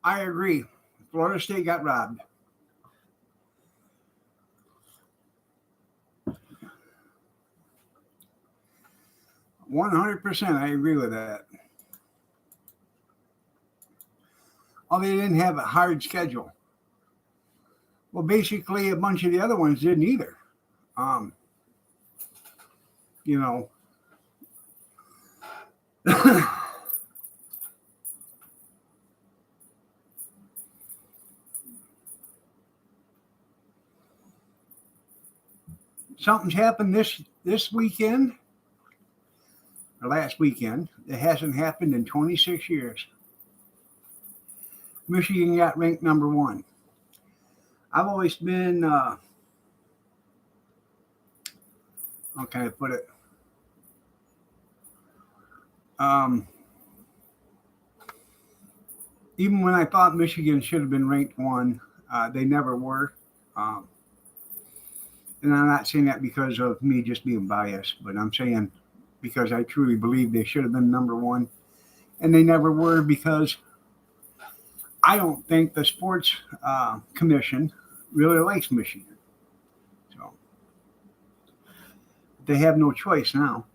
I agree. Florida State got robbed. 100%. I agree with that. Oh, they didn't have a hard schedule. Well, basically, a bunch of the other ones didn't either. Um, you know, something's happened this weekend or last weekend that hasn't happened in 26 years. Michigan got ranked number one. I've always been, how can I put it? Um, Even when I thought Michigan should have been ranked one, they never were. Um, and I'm not saying that because of me just being biased, but I'm saying because I truly believe they should have been number one, and they never were because I don't think the sports commission really likes Michigan. So they have no choice now.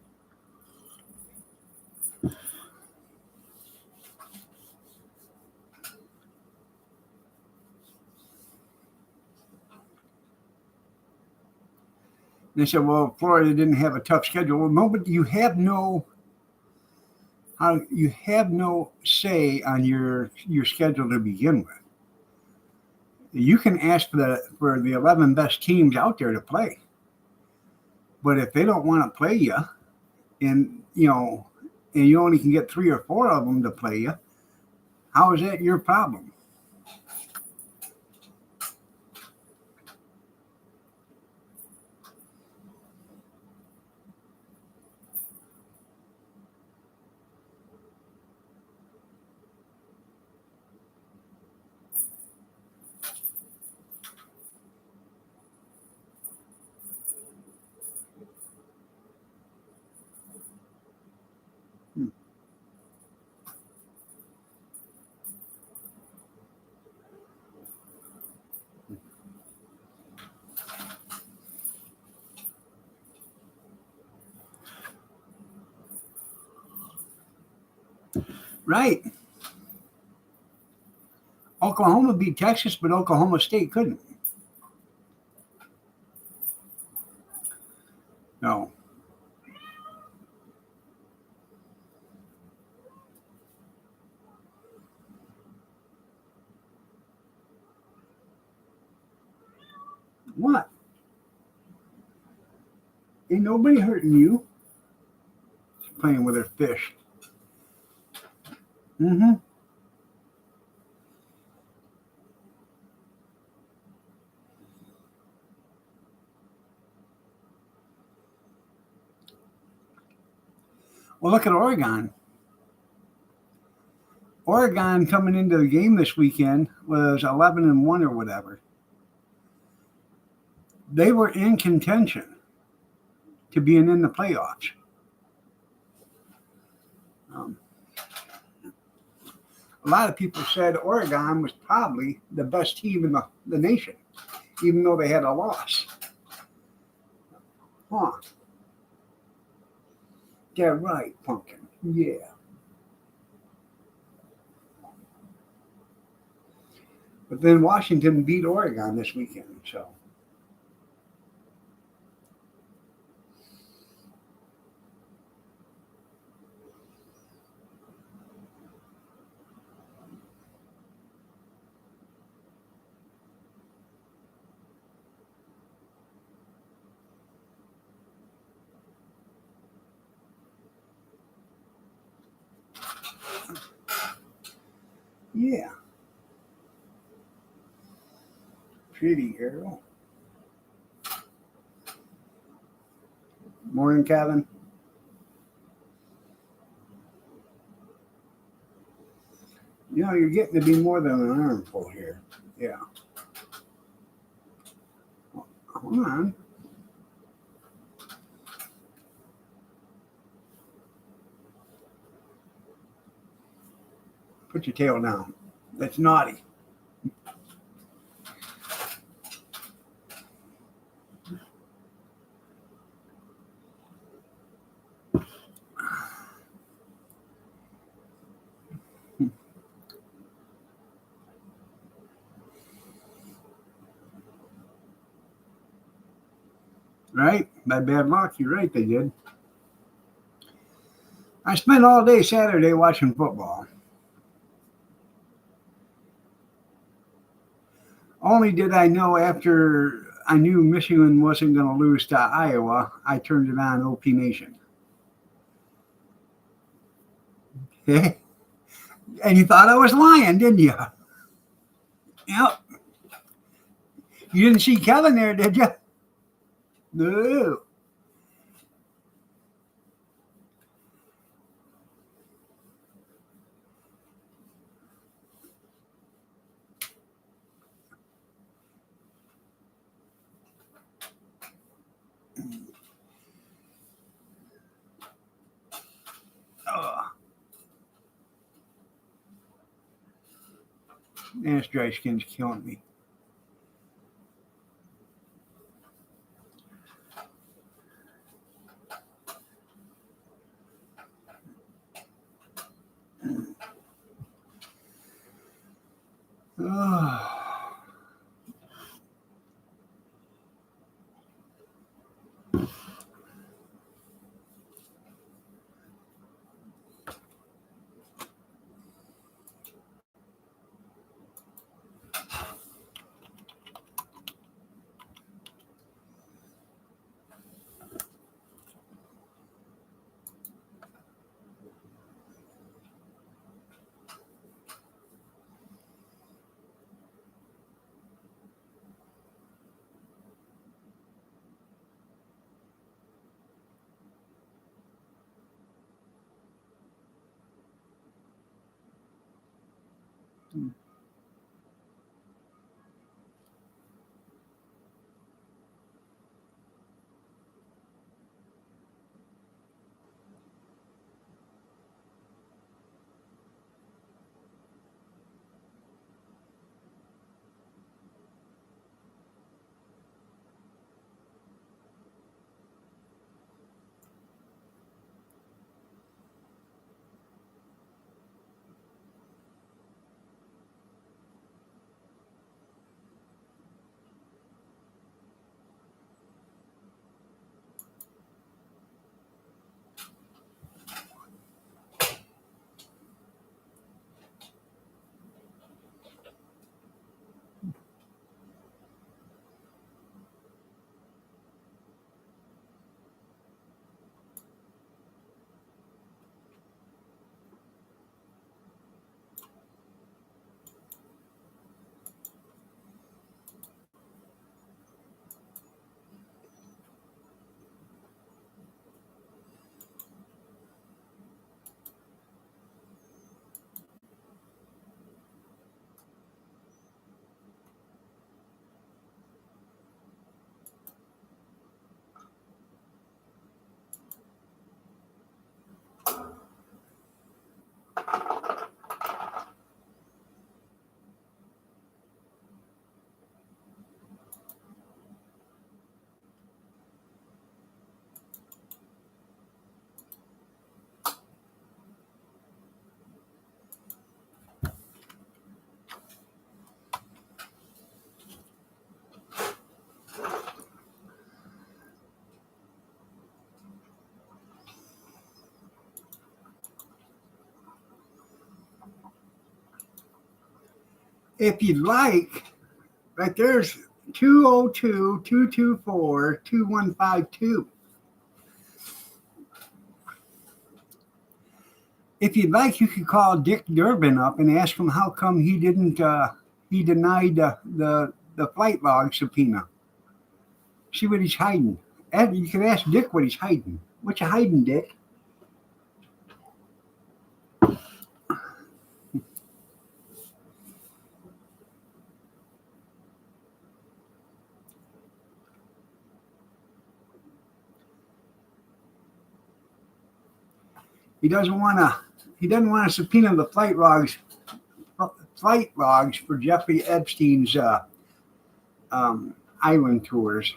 They said, "Well, Florida didn't have a tough schedule." Well, no, but you have no say on your schedule to begin with. You can ask for the 11 best teams out there to play, but if they don't want to play you, and and you only can get 3 or 4 of them to play you, how is that your problem? Hmm. Right. Oklahoma beat Texas, but Oklahoma State couldn't. No. What? Ain't nobody hurting you. She's playing with her fish. Mm-hmm. Well, look at Oregon. Oregon coming into the game this weekend was 11-1 or whatever. They were in contention to being in the playoffs. Um, a lot of people said Oregon was probably the best team in the nation, even though they had a loss. Huh. Yeah, right, Pumpkin. Yeah. But then Washington beat Oregon this weekend, so. Yeah. Pretty girl. Morning, Kevin. You're getting to be more than an armful here. Yeah. Hold on. Put your tail down. That's naughty. Right? By bad luck, you're right, they did. I spent all day Saturday watching football. Only did I know after I knew Michigan wasn't going to lose to Iowa, I turned it on OP Nation. Okay? And you thought I was lying, didn't you? Yep. You didn't see Kevin there, did you? No. Oh, man, this dry skin's killing me. Oh. If you'd like, right there's 202-224-2152. If you'd like, you could call Dick Durbin up and ask him how come he didn't, he denied the flight log subpoena. See what he's hiding. And you can ask Dick what he's hiding. What you hiding, Dick? He doesn't want to subpoena the flight logs flight logs for Jeffrey Epstein's island tours.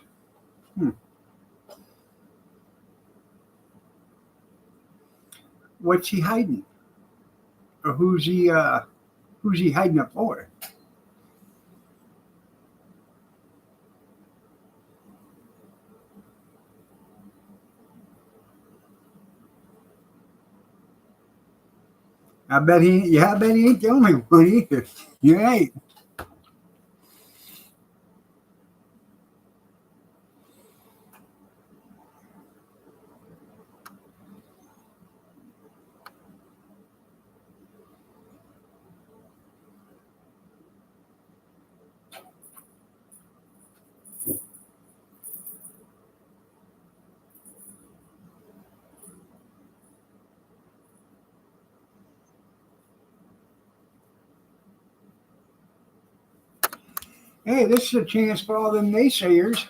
What's he hiding? Or who's he hiding it for? I bet he ain't the only one either. You're right. Hey, this is a chance for all them naysayers.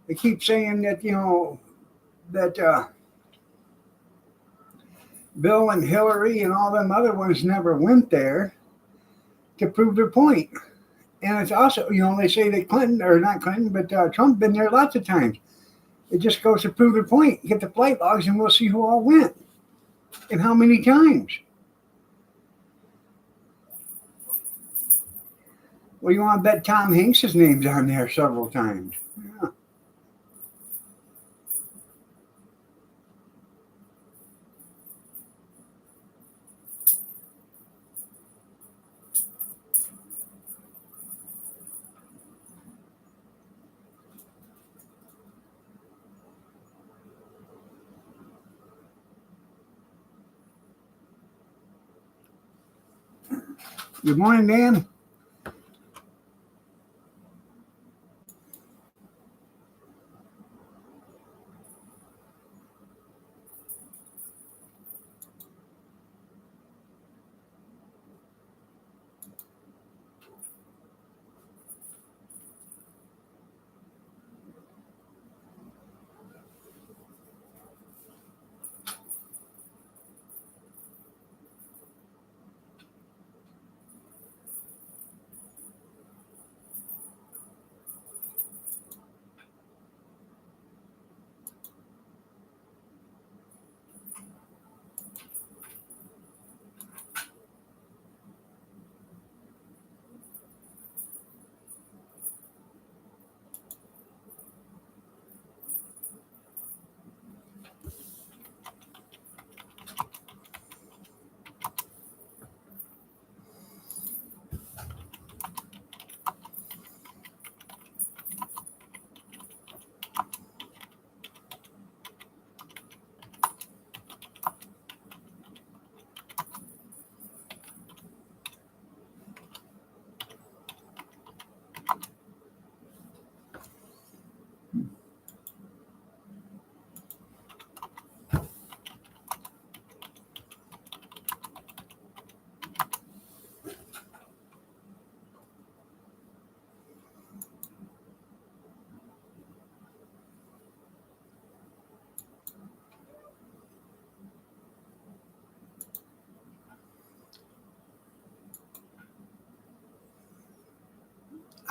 They keep saying that, that Bill and Hillary and all them other ones never went there to prove their point. And it's also, they say that Clinton, or not Clinton, but Trump been there lots of times. It just goes to prove their point. Get the flight logs and we'll see who all went and how many times. Well, you want to bet Tom Hanks' name's on there several times. Yeah. Good morning, Dan.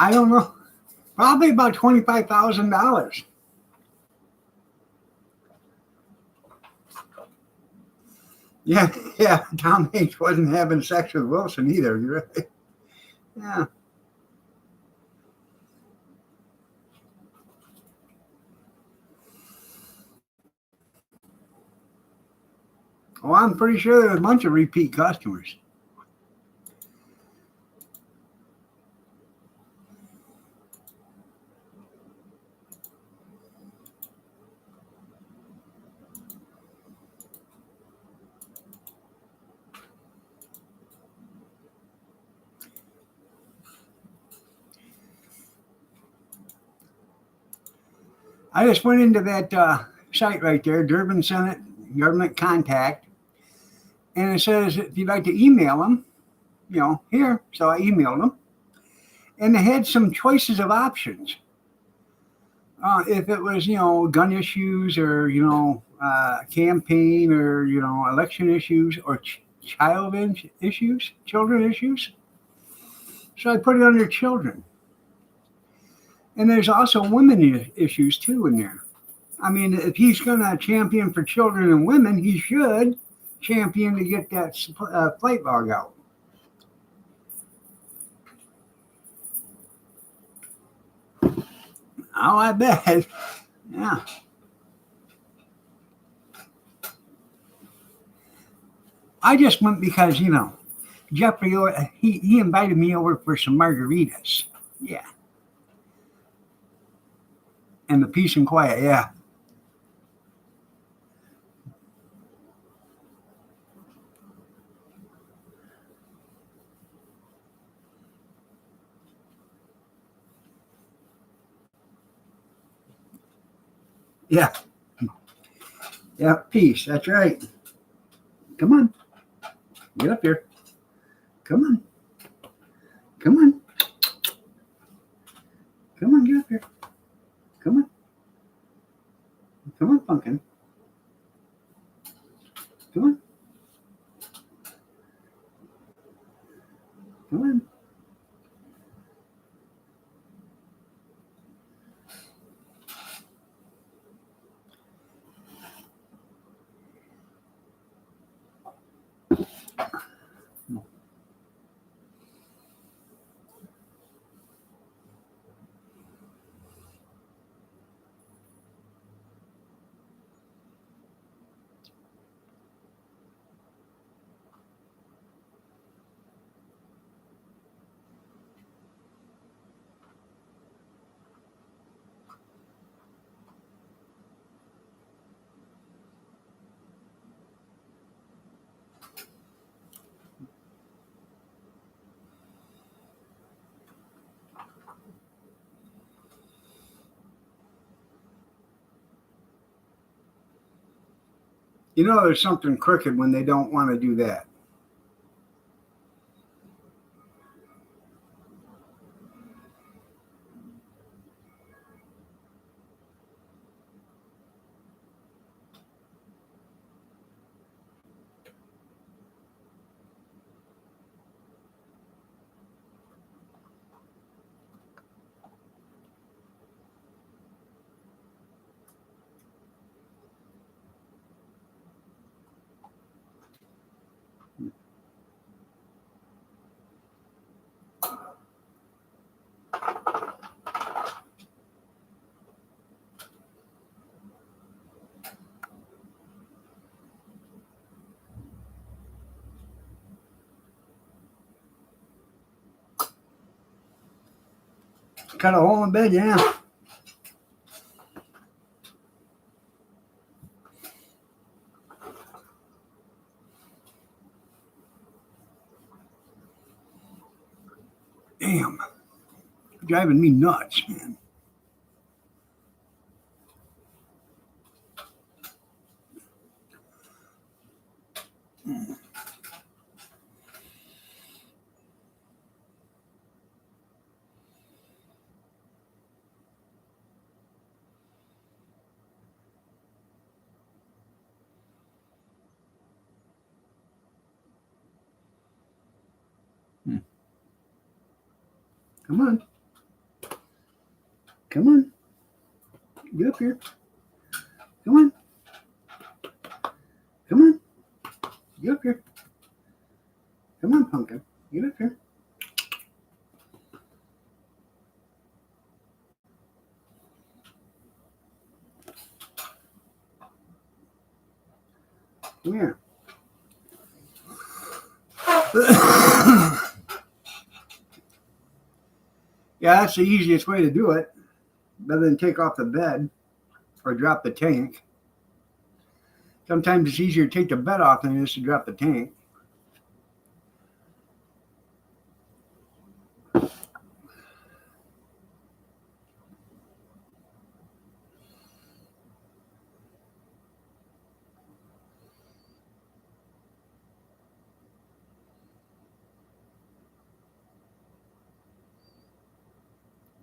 I don't know. Probably about $25,000. Yeah. Tom Hanks wasn't having sex with Wilson either. You're right. Yeah. Well, I'm pretty sure there's a bunch of repeat customers. I just went into that site right there, Durbin Senate Government Contact, and it says if you'd like to email them, here. So I emailed them, and they had some choices of options. If it was, gun issues or, campaign or, election issues or children issues. So I put it under children. And there's also women issues too in there. I mean, if he's going to champion for children and women, he should champion to get that flight log out. Oh, I bet. Yeah. I just went because, Jeffrey, he invited me over for some margaritas. Yeah. And the peace and quiet, yeah. Yeah. Yeah, peace. That's right. Come on. Get up here. Come on. Come on. Come on, get up here. Come on. Come on, Pumpkin. Come on. Come on. There's something crooked when they don't want to do that. Cut a hole in bed, yeah. Damn. Driving me nuts, man. Come on. Come on. Get up here. Come on. Come on. Get up here. Come on, Pumpkin. Get up here. Come here. Yeah, that's the easiest way to do it. Rather than take off the bed or drop the tank. Sometimes it's easier to take the bed off than it is to drop the tank.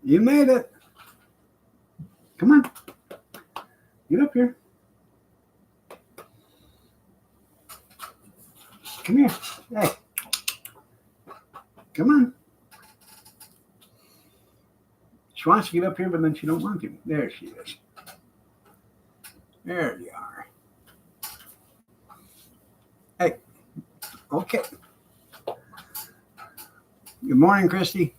You made it. Come on. Get up here. Come here. Hey. Come on. She wants to get up here, but then she don't want to. There she is. There you are. Hey. Okay. Good morning, Christy.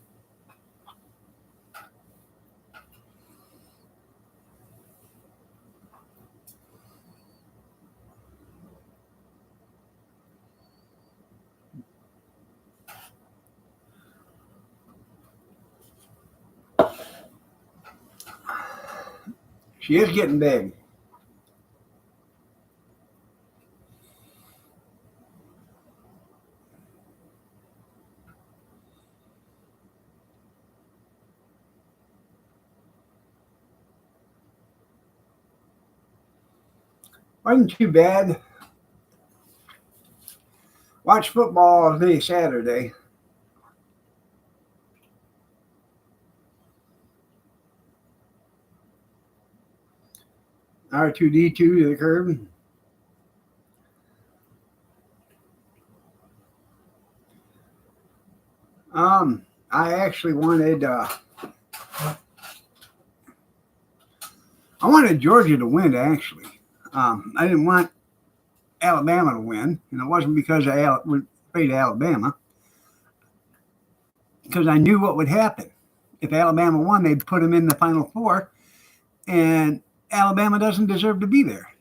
She is getting big. Wasn't too bad. Watch football all day Saturday. R2D2 to the curb. I actually wanted Georgia to win, actually. I didn't want Alabama to win, and it wasn't because we played Alabama, because I knew what would happen. If Alabama won, they'd put them in the Final Four, and Alabama doesn't deserve to be there.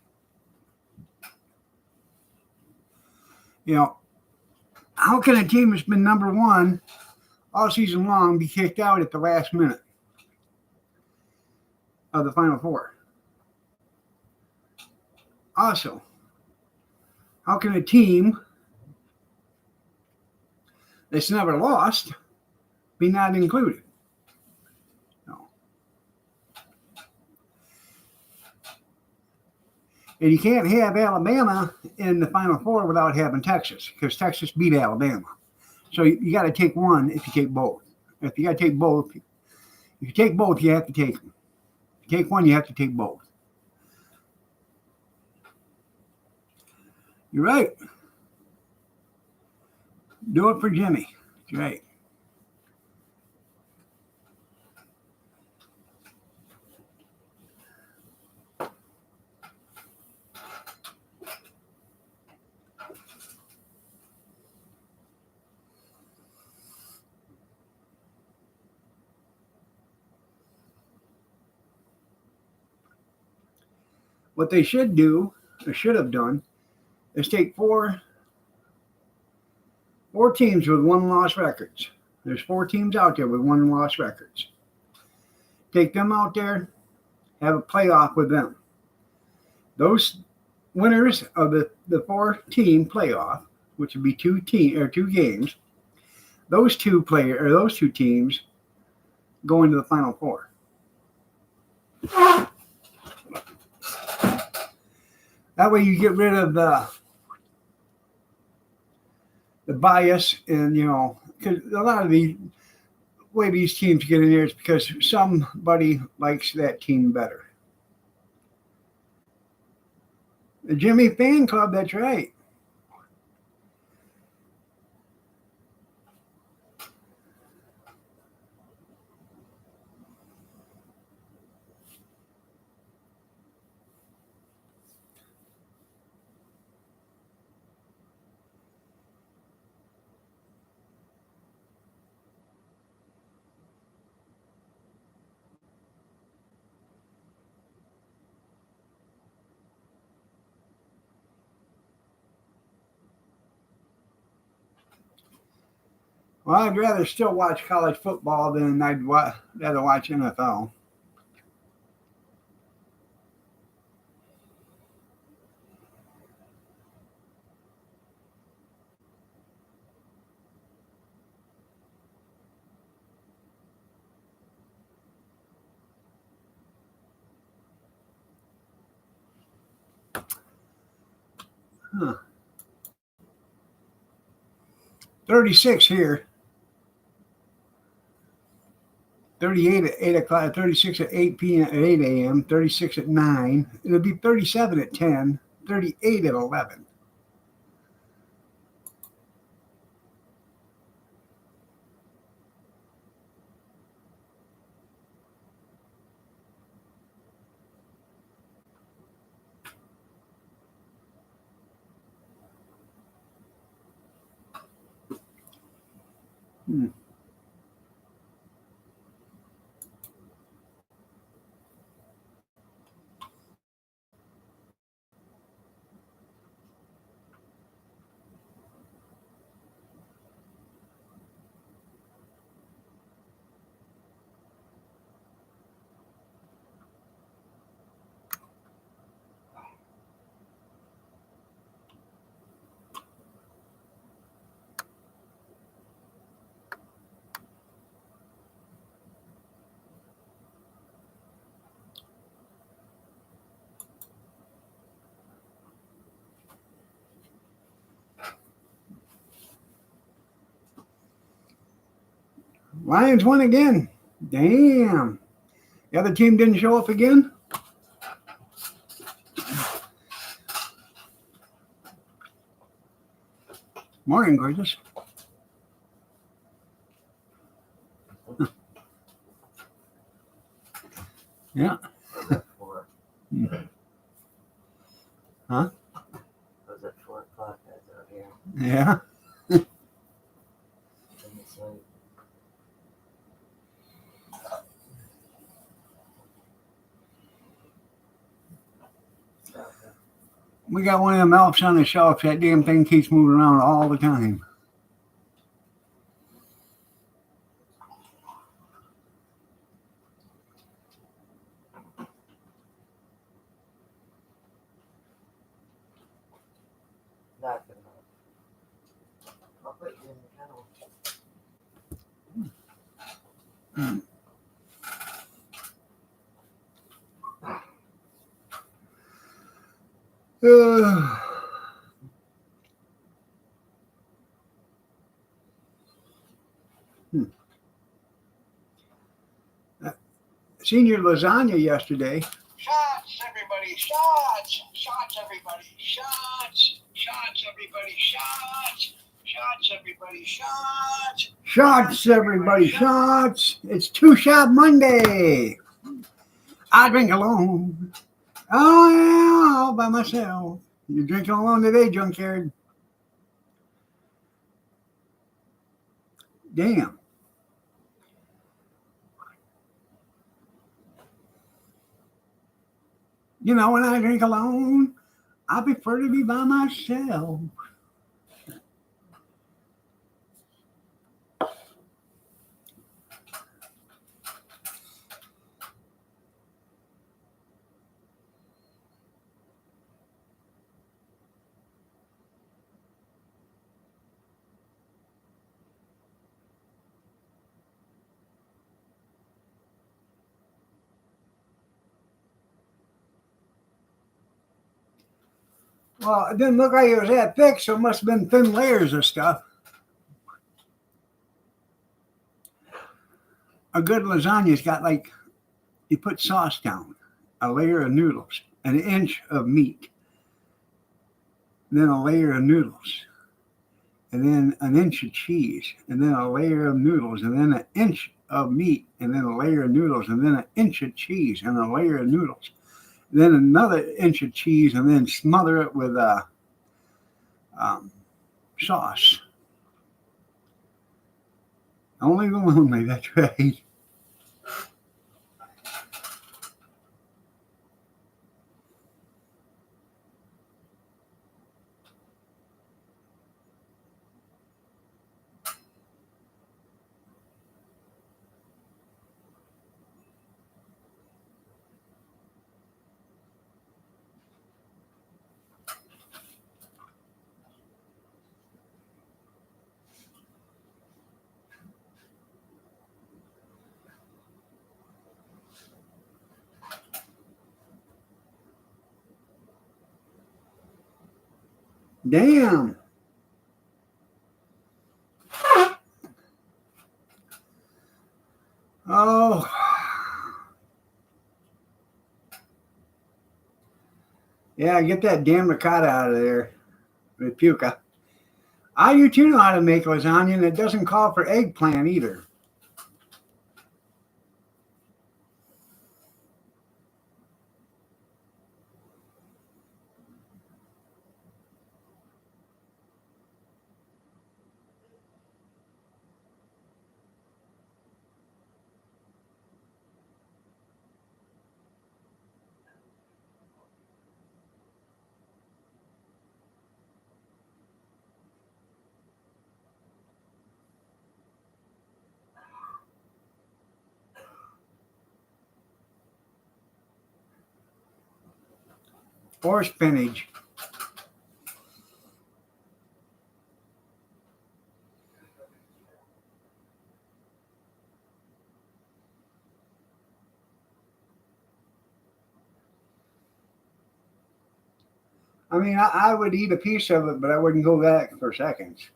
You know, how can a team that's been number one all season long be kicked out at the last minute of the Final Four? Also, how can a team that's never lost be not included? No. And you can't have Alabama in the Final Four without having Texas, because Texas beat Alabama. So you got to take one if you take both. If you got to take both, if you take both, you have to take them. If you take one, you have to take both. You're right. Do it for Jimmy. That's right. What they should do, or should have done, is take four teams with one-loss records. There's 4 teams out there with one-loss records. Take them out there, have a playoff with them. Those winners of the 4-team playoff, which would be 2 games, those two teams go into the Final Four. That way you get rid of the bias, and, you know, because a lot of the way these teams get in there is because somebody likes that team better. The Jimmy fan club, that's right. Well, I'd rather still watch college football than I'd rather watch NFL. Huh. 36 here. 38 at 8 o'clock, 36 at 8 p.m. at 8 a.m., 36 at 9. It'll be 37 at 10, 38 at 11. Hmm. Lions won again. Damn. The other team didn't show up again? Morning, gorgeous. Yeah. Huh? It was at 4 o'clock I was out here. Yeah. Couldn't sleep. We got one of them elves on the shelf. That damn thing keeps moving around all the time. Not good enough. I'll put you in the kennel. Seen your lasagna yesterday. Shots, everybody, shots! Shots, everybody, shots! Shots, everybody, shots! Shots, everybody, shots! Shots, everybody, shots. It's Two Shot Monday. I drink alone. Oh, yeah, all by myself. You're drinking alone today, junkyard. Damn. You know, when I drink alone, I prefer to be by myself. Well, it didn't look like it was that thick, so it must have been thin layers of stuff. A good lasagna's got like, you put sauce down, a layer of noodles, an inch of meat, then a layer of noodles, and then an inch of cheese, and then a layer of noodles, and then an inch of meat, and then a layer of noodles, and then an inch of cheese, and a layer of noodles, then another inch of cheese, and then smother it with sauce. Only the lonely, that's right. Damn. Oh. Yeah, get that damn ricotta out of there with puka. I do too know how to make lasagna, and it doesn't call for eggplant either. or spinach. I mean, I would eat a piece of it, but I wouldn't go back for seconds.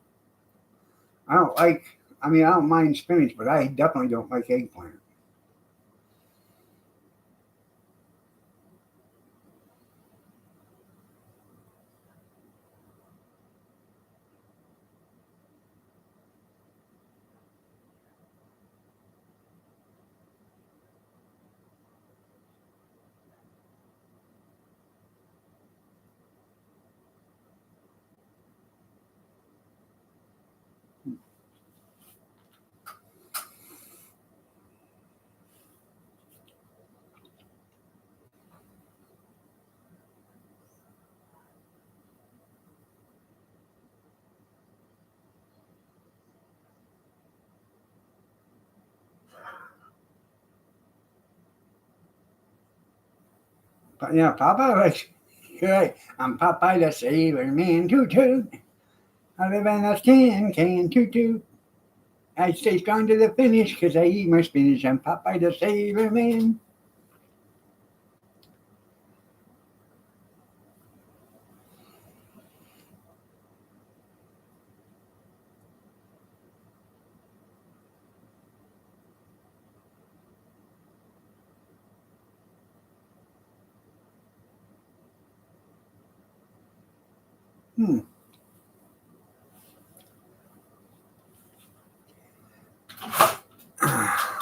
I don't like, I mean, I don't mind spinach, but I definitely don't like eggplant. But yeah, Popeye likes, right. I'm Popeye the Sailor Man, toot toot. I live in a can, toot toot. I stay strong to the finish because I eat my spinach. I'm Popeye the Sailor Man. Hmm.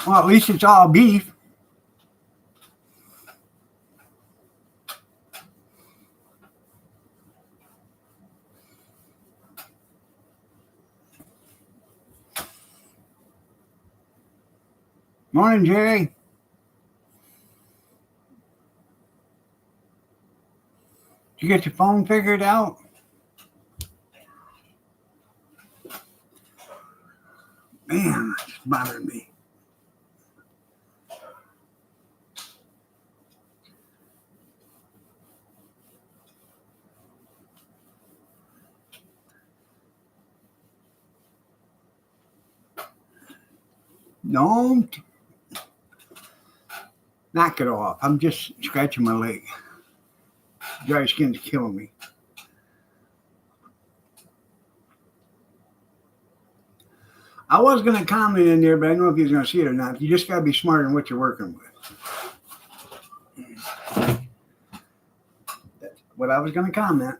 Well, at least it's all beef. Morning, Jerry. Did you get your phone figured out? Man, it's bothering me. Don't knock it off. I'm just scratching my leg. Dry skin's killing me. I was going to comment in there, but I don't know if he's going to see it or not. You just got to be smart in what you're working with. That's what I was going to comment.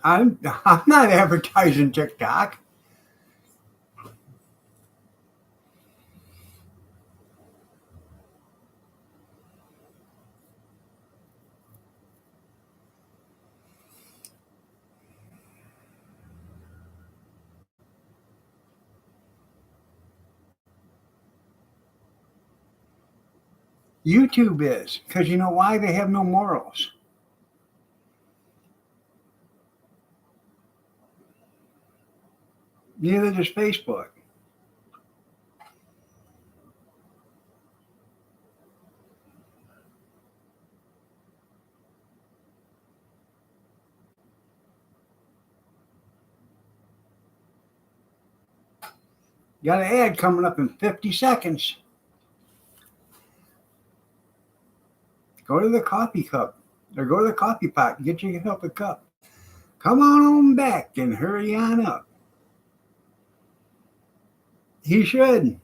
I'm not advertising TikTok. YouTube is, because you know why? They have no morals. Neither does Facebook. Got an ad coming up in 50 seconds. Go to the coffee cup or go to the coffee pot and get yourself a cup. Come on back and hurry on up. He should.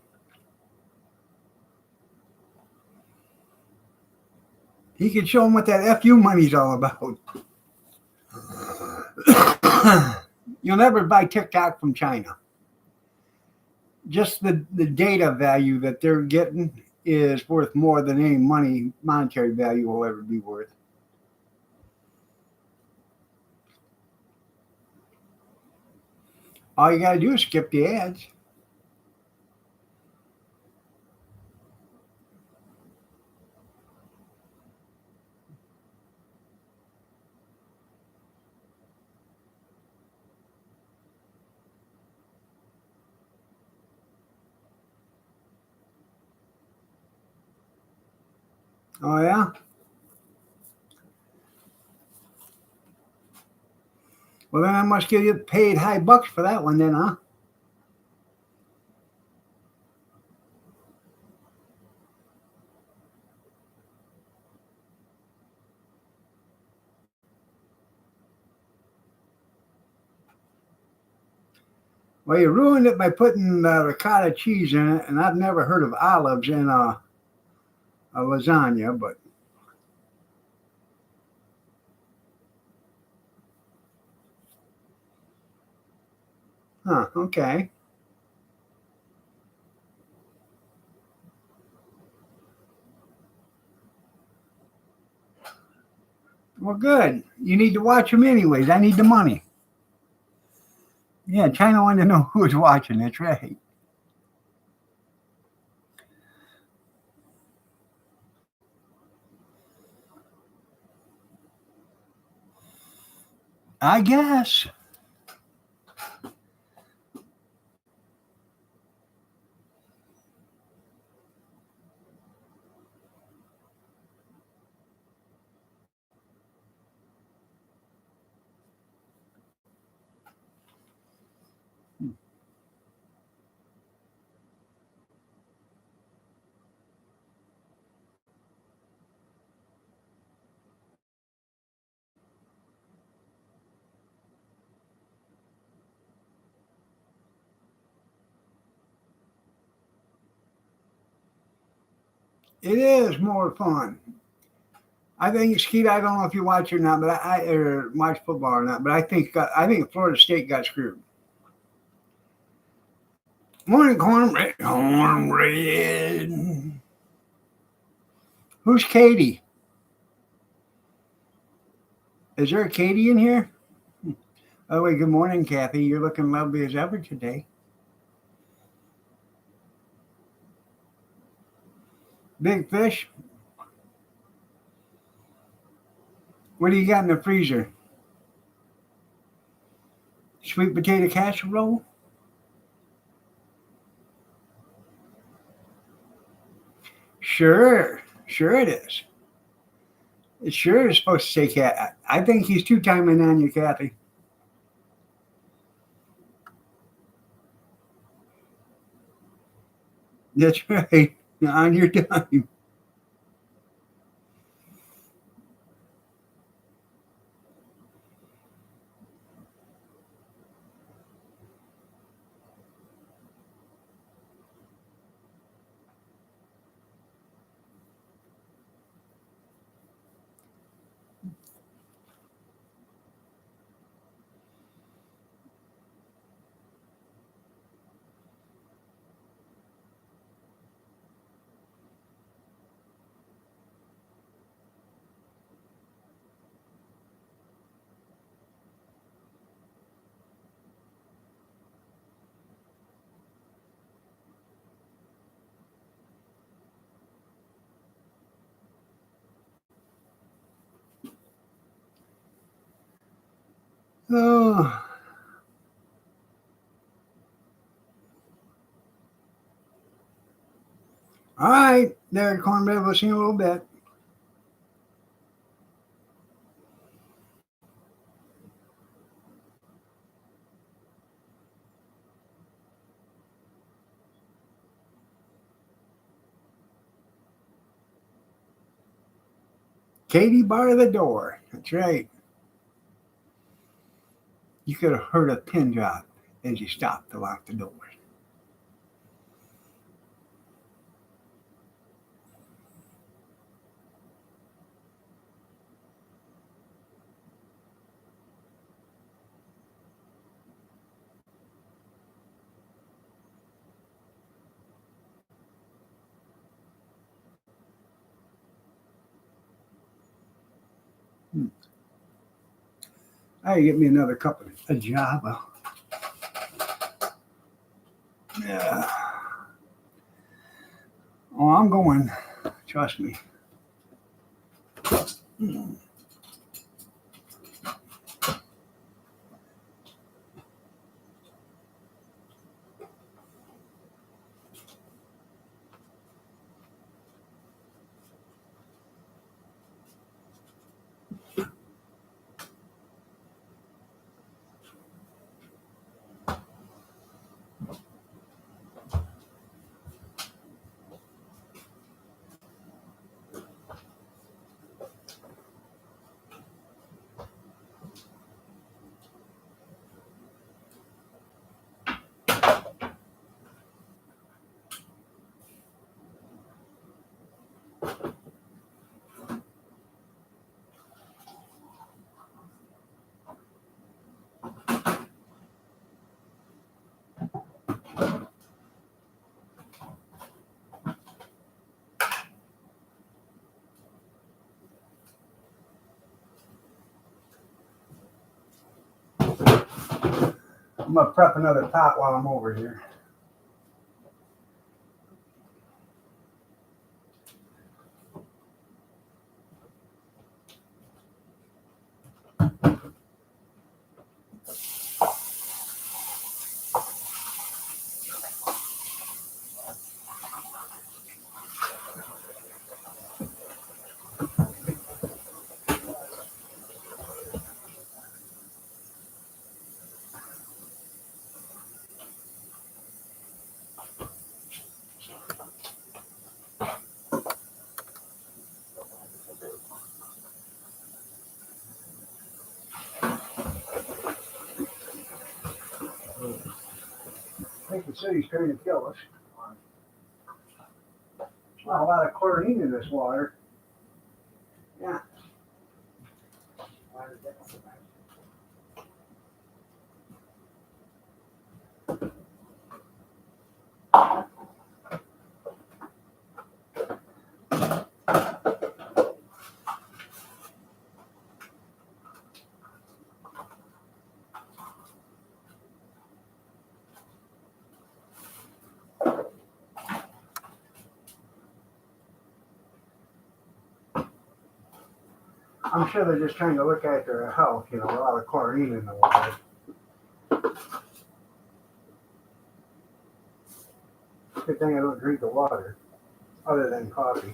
He could show him what that FU money's all about. You'll never buy TikTok from China. just the data value that they're getting is worth more than any monetary value will ever be worth. All you got to do is skip the ads. Oh, yeah? Well, then I must get you paid high bucks for that one, then, huh? Well, you ruined it by putting ricotta cheese in it, and I've never heard of olives in a lasagna, but huh, okay. Well, good. You need to watch them anyways. I need the money. Yeah, China wanted to know who was watching. That's right. I guess. It is more fun. I think Skeet. I don't know if you watch or not, but I or watch football or not. But I think Florida State got screwed. Morning, cornbread. Cornbread. Who's Katie? Is there a Katie in here? Oh wait. Good morning, Kathy. You're looking lovely as ever today. Big fish. What do you got in the freezer? Sweet potato casserole? Sure. Sure it is. It sure is supposed to say cat. I think he's two-timing on you, Kathy. That's right. On your time. Oh. All right. There, cornbread. We'll see you in a little bit. Katie bar the door. That's right. You could have heard a pin drop as you stopped to lock the door. I get me another cup of Java. Yeah. Oh, I'm going. Trust me. I'm gonna prep another pot while I'm over here. I think the city's trying to kill us. Wow, a lot of chlorine in this water. Yeah. Why did that happen? I'm sure they're just trying to look after their health, a lot of chlorine in the water. Good thing I don't drink the water, other than coffee.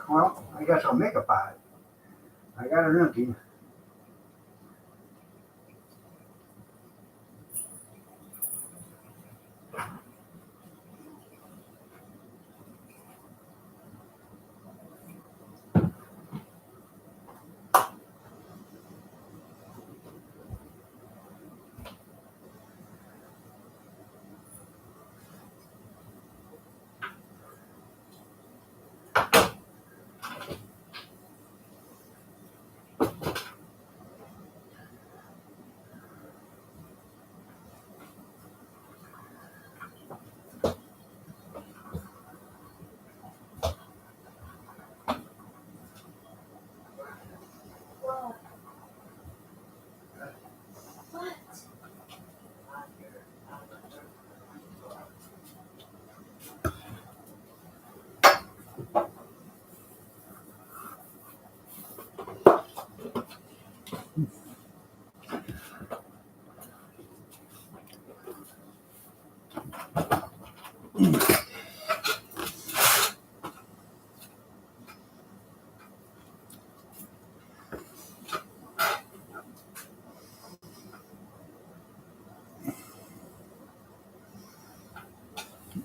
Well, I guess I'll make a pot. I got it empty.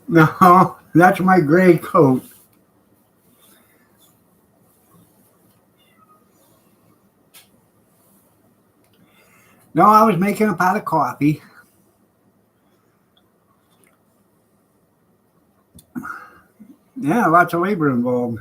No, that's my gray coat. No, I was making a pot of coffee. Yeah, lots of labor involved.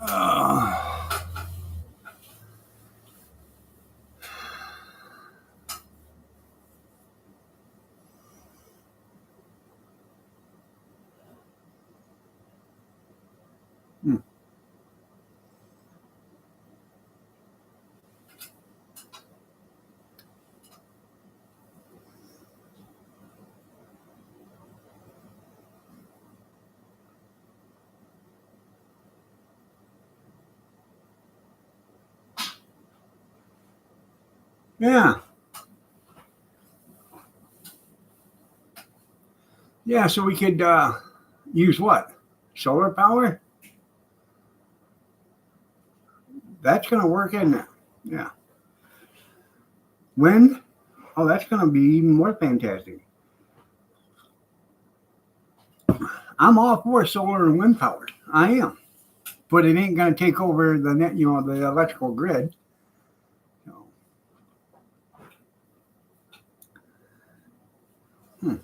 Uh, hmm. Yeah, yeah. So we could use what? Solar power? That's going to work, isn't it? Yeah. Wind? Oh, that's going to be even more fantastic. I'm all for solar and wind power. I am, but it ain't going to take over the net. The electrical grid. So, hmm.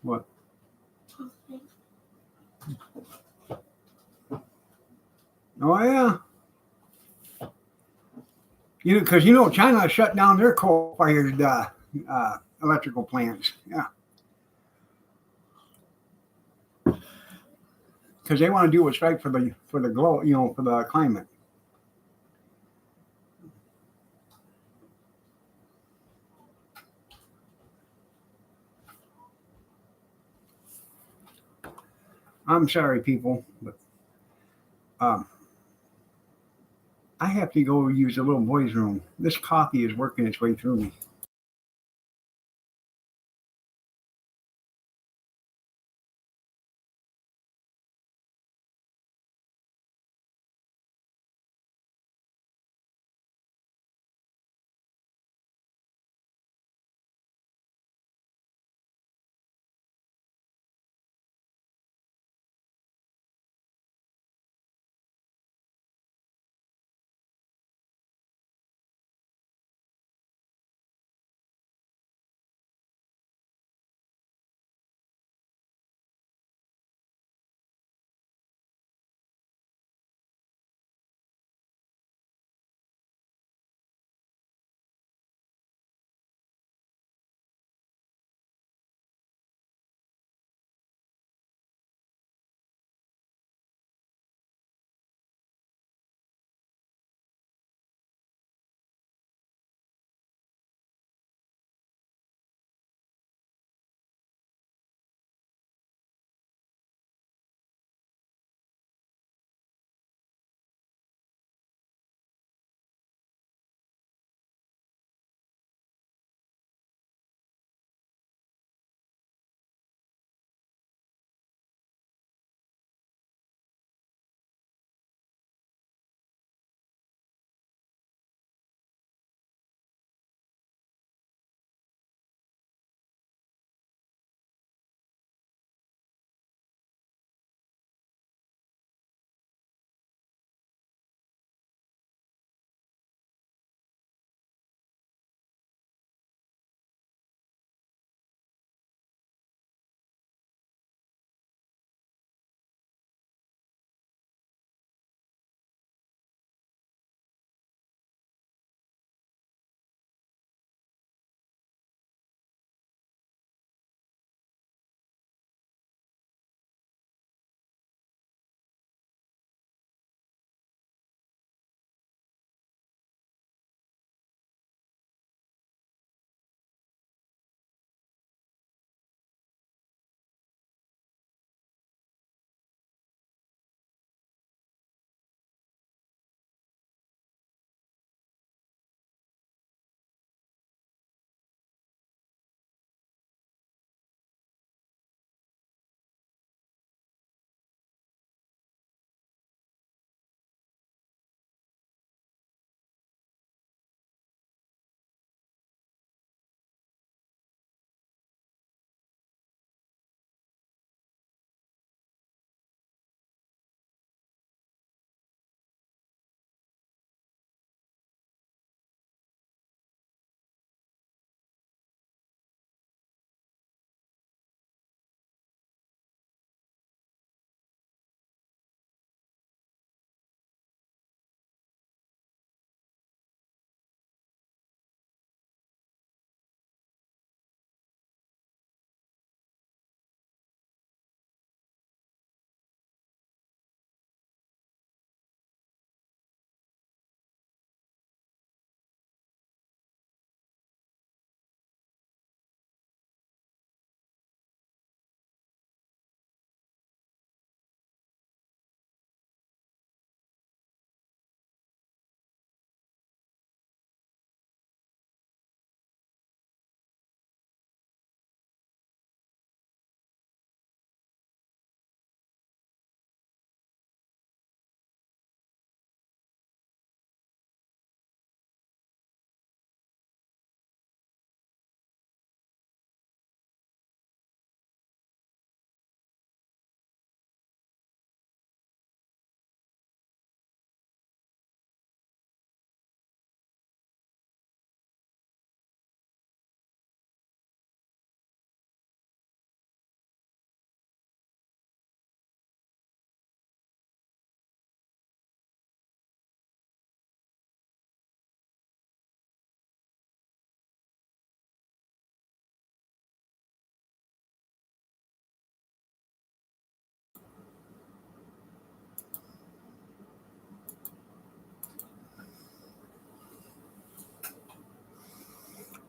What? Oh yeah. Because China shut down their coal-fired electrical plants. Yeah, because they want to do what's right for the glow. For the climate. I'm sorry, people, but um, I have to go use the little boy's room. This coffee is working its way through me.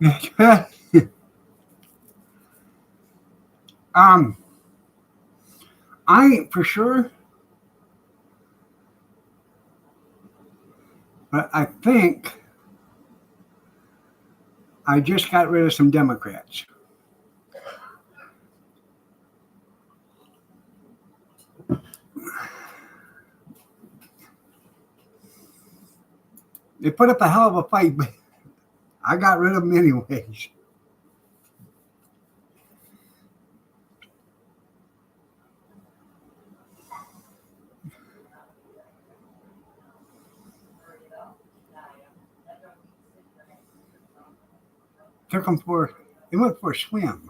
I ain't for sure, but I think I just got rid of some Democrats. They put up a hell of a fight, but I got rid of them anyways. Took them for, they went for a swim.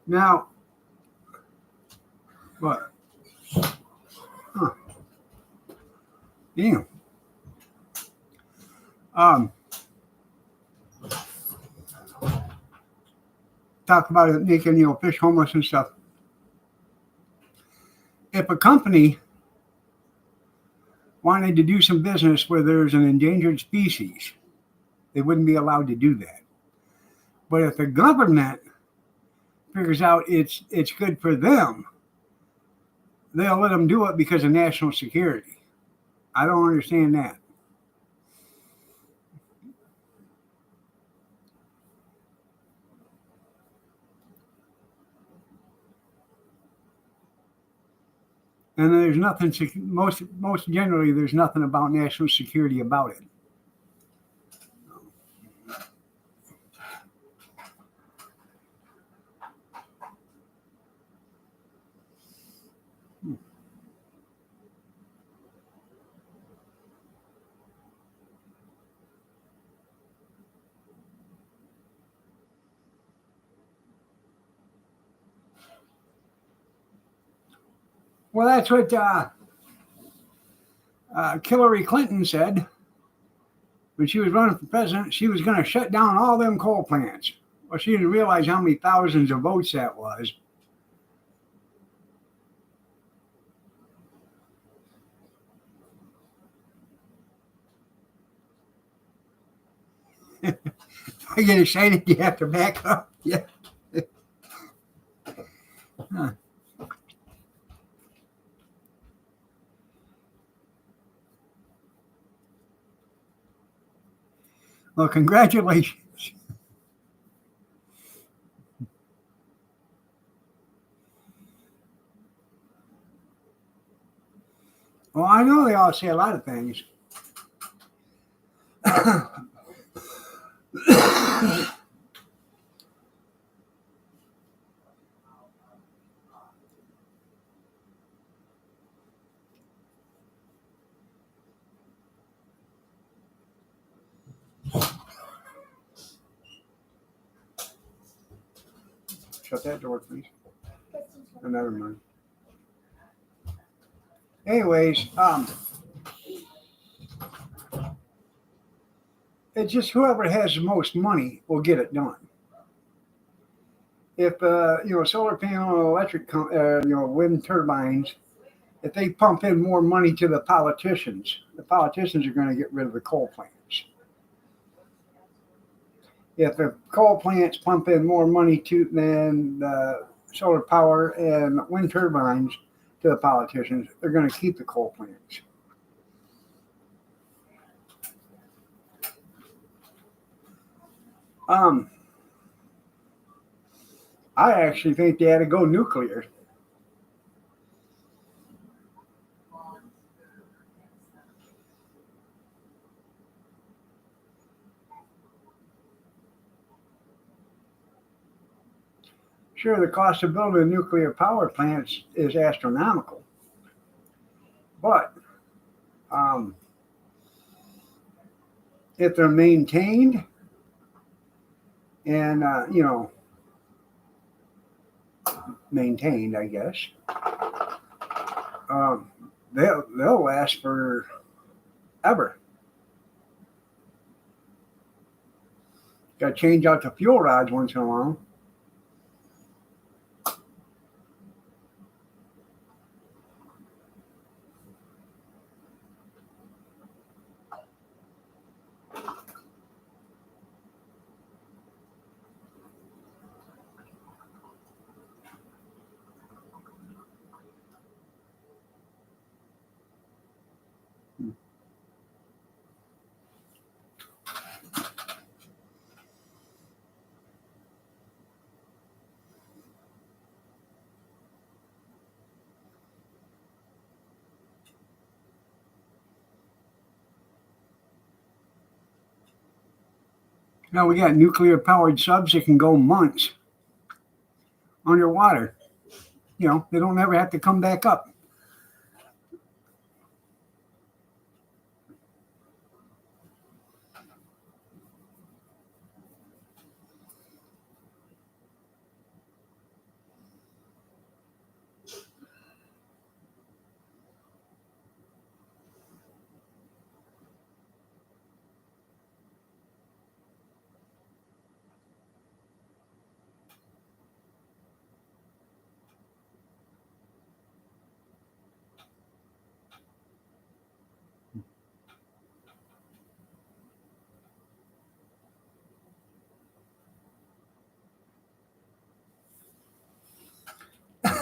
Now, what? Huh. Damn. Talk about it making, fish homeless and stuff. If a company wanted to do some business where there's an endangered species, they wouldn't be allowed to do that. But if the government figures out it's good for them, they'll let them do it because of national security. I don't understand that. And there's nothing, most generally, there's nothing about national security about it. Well, that's what Hillary Clinton said when she was running for president. She was going to shut down all them coal plants. Well, she didn't realize how many thousands of votes that was. I get excited, you have to back up. Yeah. Huh. Well, congratulations. Well, I know they all say a lot of things. Shut that door, please. Oh, never mind. Anyways, it's just whoever has the most money will get it done. If solar panel, electric, wind turbines, if they pump in more money to the politicians are going to get rid of the coal plants. If the coal plants pump in more money than the solar power and wind turbines to the politicians, they're going to keep the coal plants. I actually think they had to go nuclear. Sure, the cost of building nuclear power plants is astronomical, but if they're maintained and maintained, I guess, they'll last forever. Got to change out the fuel rods once in a while. Now we got nuclear powered subs that can go months underwater. You know, they don't ever have to come back up.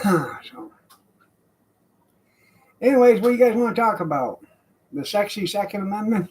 So, anyways, what do you guys want to talk about? The sexy Second Amendment?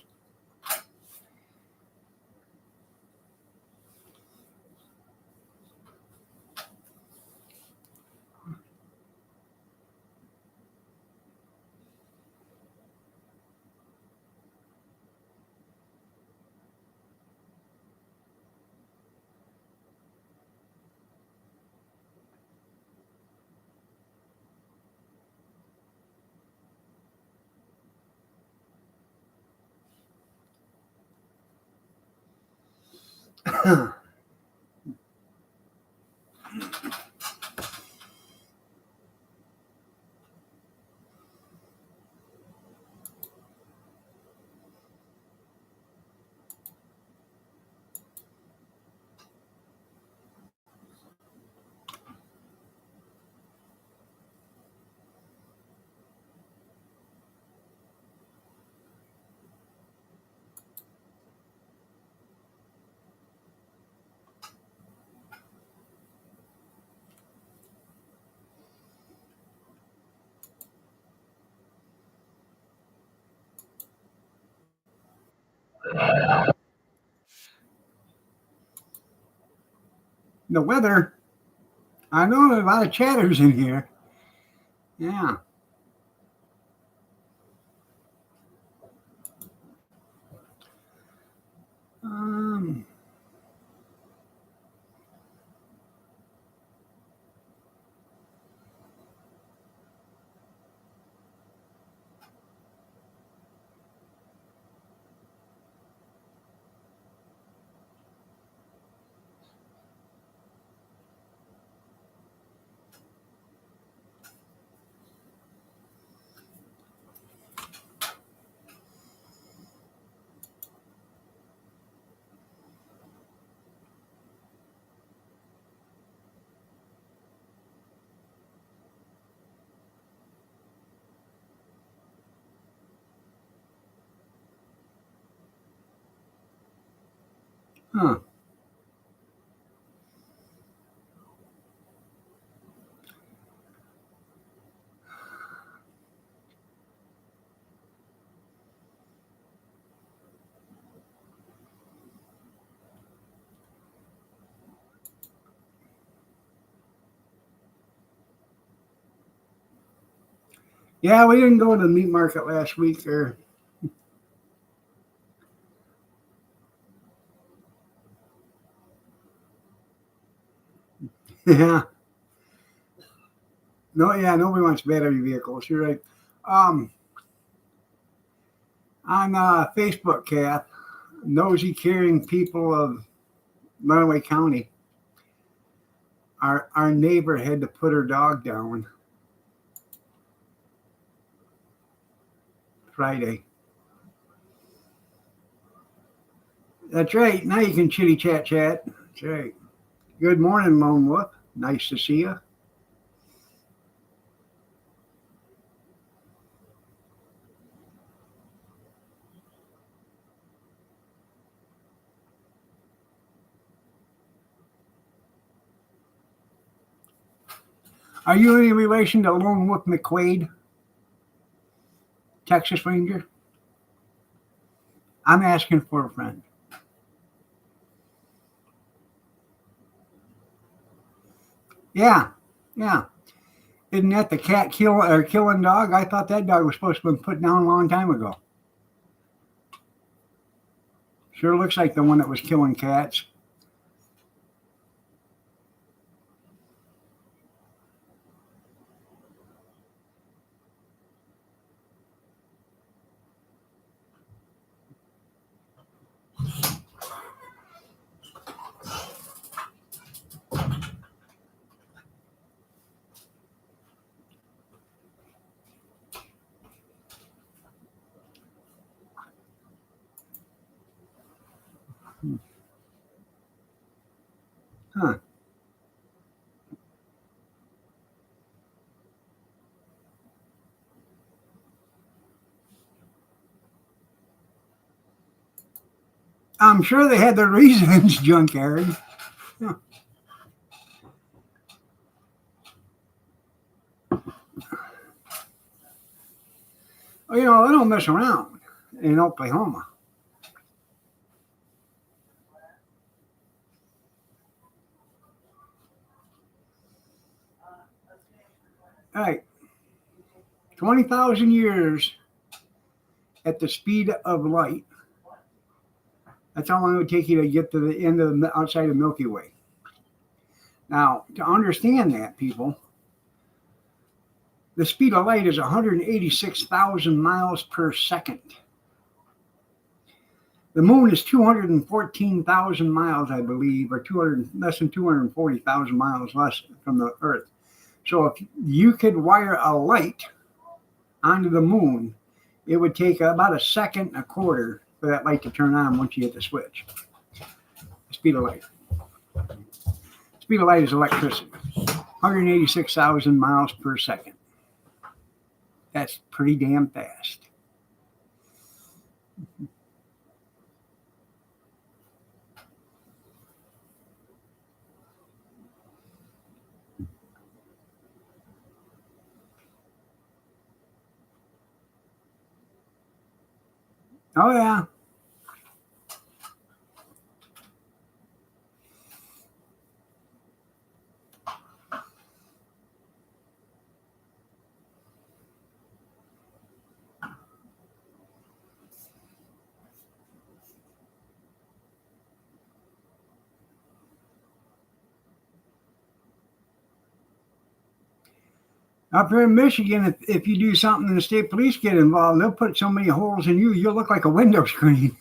The weather. I know there's a lot of chatters in here. Yeah. Um, huh. Yeah, we didn't go to the meat market last week. Or yeah, no, yeah, nobody wants battery vehicles. You're right. Um, on Facebook, Kath, nosy, caring people of Runaway County. Our neighbor had to put her dog down Friday. That's right. Now you can chitty chat chat. That's right. Good morning, Lone Wolf. Nice to see you. Are you any relation to Lone Wolf McQuaid, Texas Ranger? I'm asking for a friend. Yeah, yeah. Isn't that the cat killing dog? I thought that dog was supposed to have been put down a long time ago. Sure looks like the one that was killing cats. Huh. I'm sure they had their reasons, Junkyard. Huh. Well, you know, they don't mess around in Oklahoma. All right. 20,000 years at the speed of light. That's how long it would take you to get to the end of the outside of Milky Way. Now, to understand that, people, the speed of light is 186,000 miles per second. The moon is 214,000 miles, I believe, or less than 240,000 miles less from the Earth. So if you could wire a light onto the moon, it would take about a second and a quarter for that light to turn on once you hit the switch. The speed of light. Speed of light is electricity. 186,000 miles per second. That's pretty damn fast. Oh, yeah. Up here in Michigan, if you do something and the state police get involved, they'll put so many holes in you, you'll look like a window screen.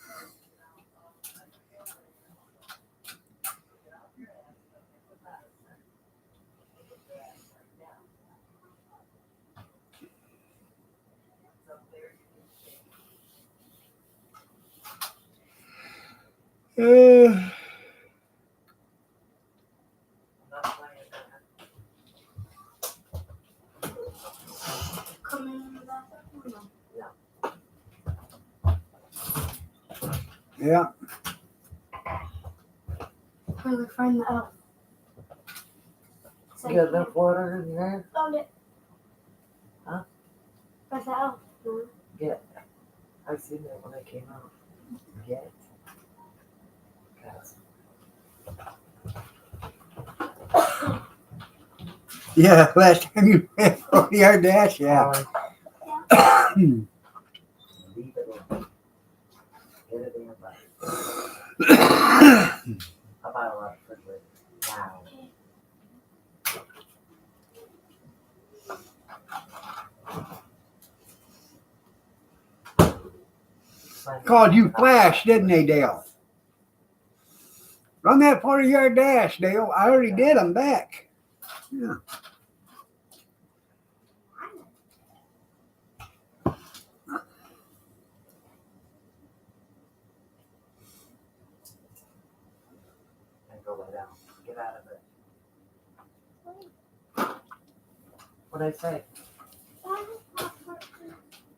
Uh, Come in the bathroom. yeah. Where we find the elf. You got enough water in there? Found it. Huh? Where's the elf? I seen it when I came out. Get it? Yeah, last time you had 40-yard dash, yeah. Leave it alone. Get it in your butt. I'll buy a lot of refrigerator now. Called you Flash, didn't they, Dale? Run that 40-yard dash, Dale. I already did. I'm back. Yeah. What'd I say?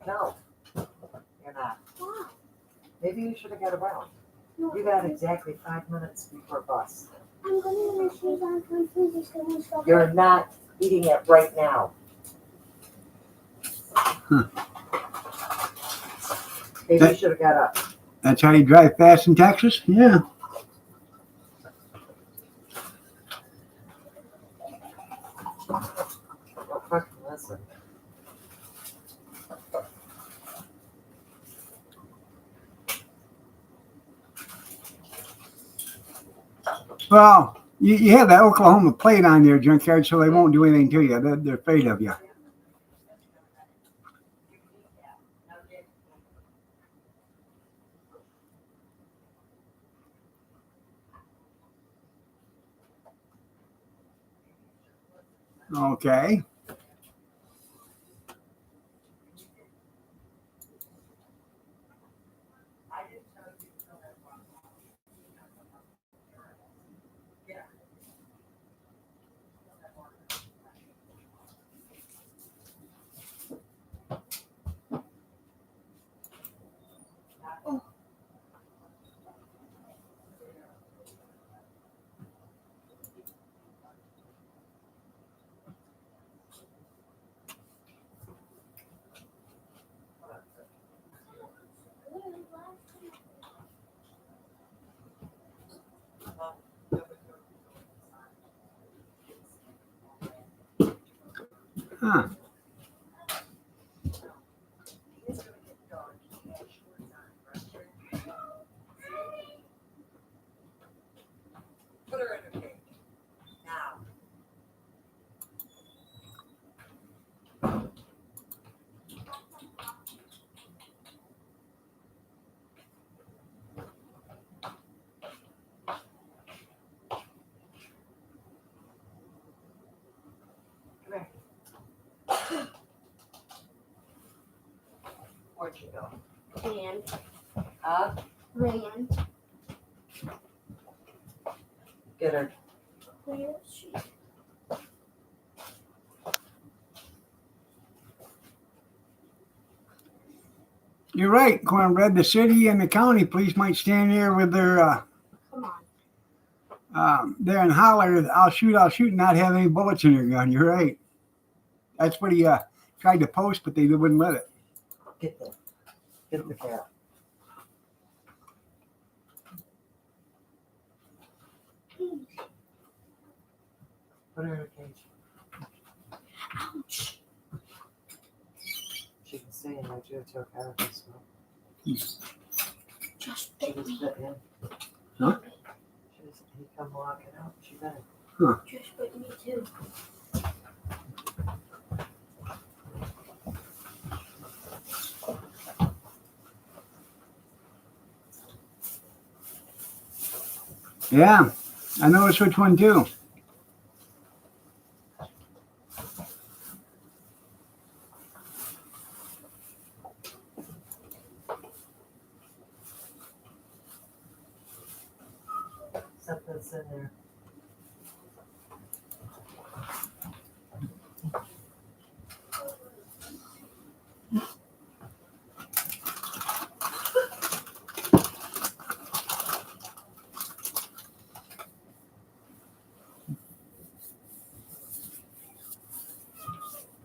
No, you're not. Maybe you should have got around. You got exactly 5 minutes before bus. I'm going to shoes on my food just going to stop. You're not eating it right now. Maybe you should have got up. That's how you drive fast in Texas? Yeah. Don't fucking listen. Well, you have that Oklahoma plate on your junkyard, so they won't do anything to you. They're afraid of you. Okay. Huh. Put her in a cage. Now. Come here. Where'd you go? And Huh? ran. Get her. Where is she? You're right, Cornbread. The city and the county police might stand there with their Come on. there and holler, I'll shoot, and not have any bullets in your gun. You're right. That's what he tried to post, but they wouldn't let it. Get the. Get the cat. Put her in a cage. Ouch. She can stay in there too till Caracas. Just She bit was me. bitten. Huh? She was, he come walking out. She bit him. Just bit me too. Yeah, I noticed which one too. Something's in there.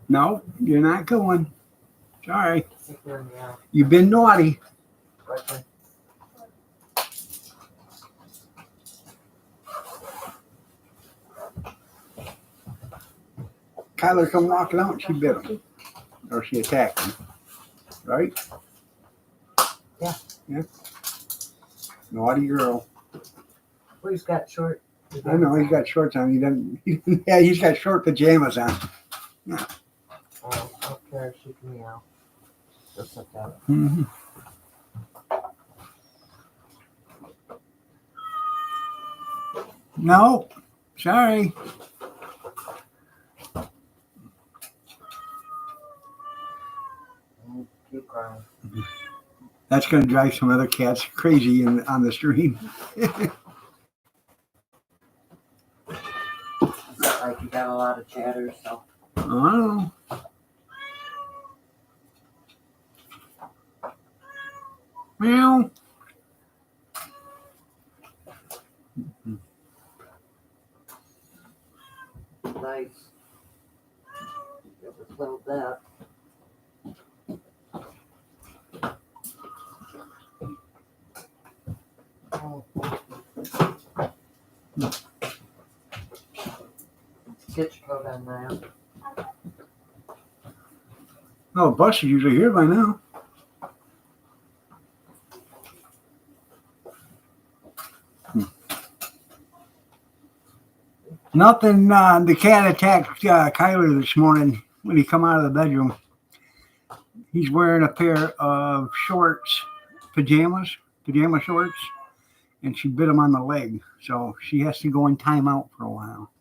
No, you're not going. Sorry. Take her in the eye. You've been naughty. Right there. Kyler come walking out and she bit him. Or she attacked him. Right? Yeah. Yeah. Naughty girl. Well, he's got short. I know he's got shorts on. He doesn't. Yeah, he's got short pajamas on. Oh, okay, she can meow. Just like that. Mm-hmm. No, sorry. Keep crying. That's going to drive some other cats crazy on the stream. Is that like you got a lot of chatter, so. I don't know. Meow. Nice. It was a little bit. Oh. Get your coat on now. Oh, bus is usually here by now. Nothing. The cat attacked Kyler this morning when he come out of the bedroom. He's wearing a pair of shorts, pajama shorts, and she bit him on the leg. So she has to go in timeout for a while.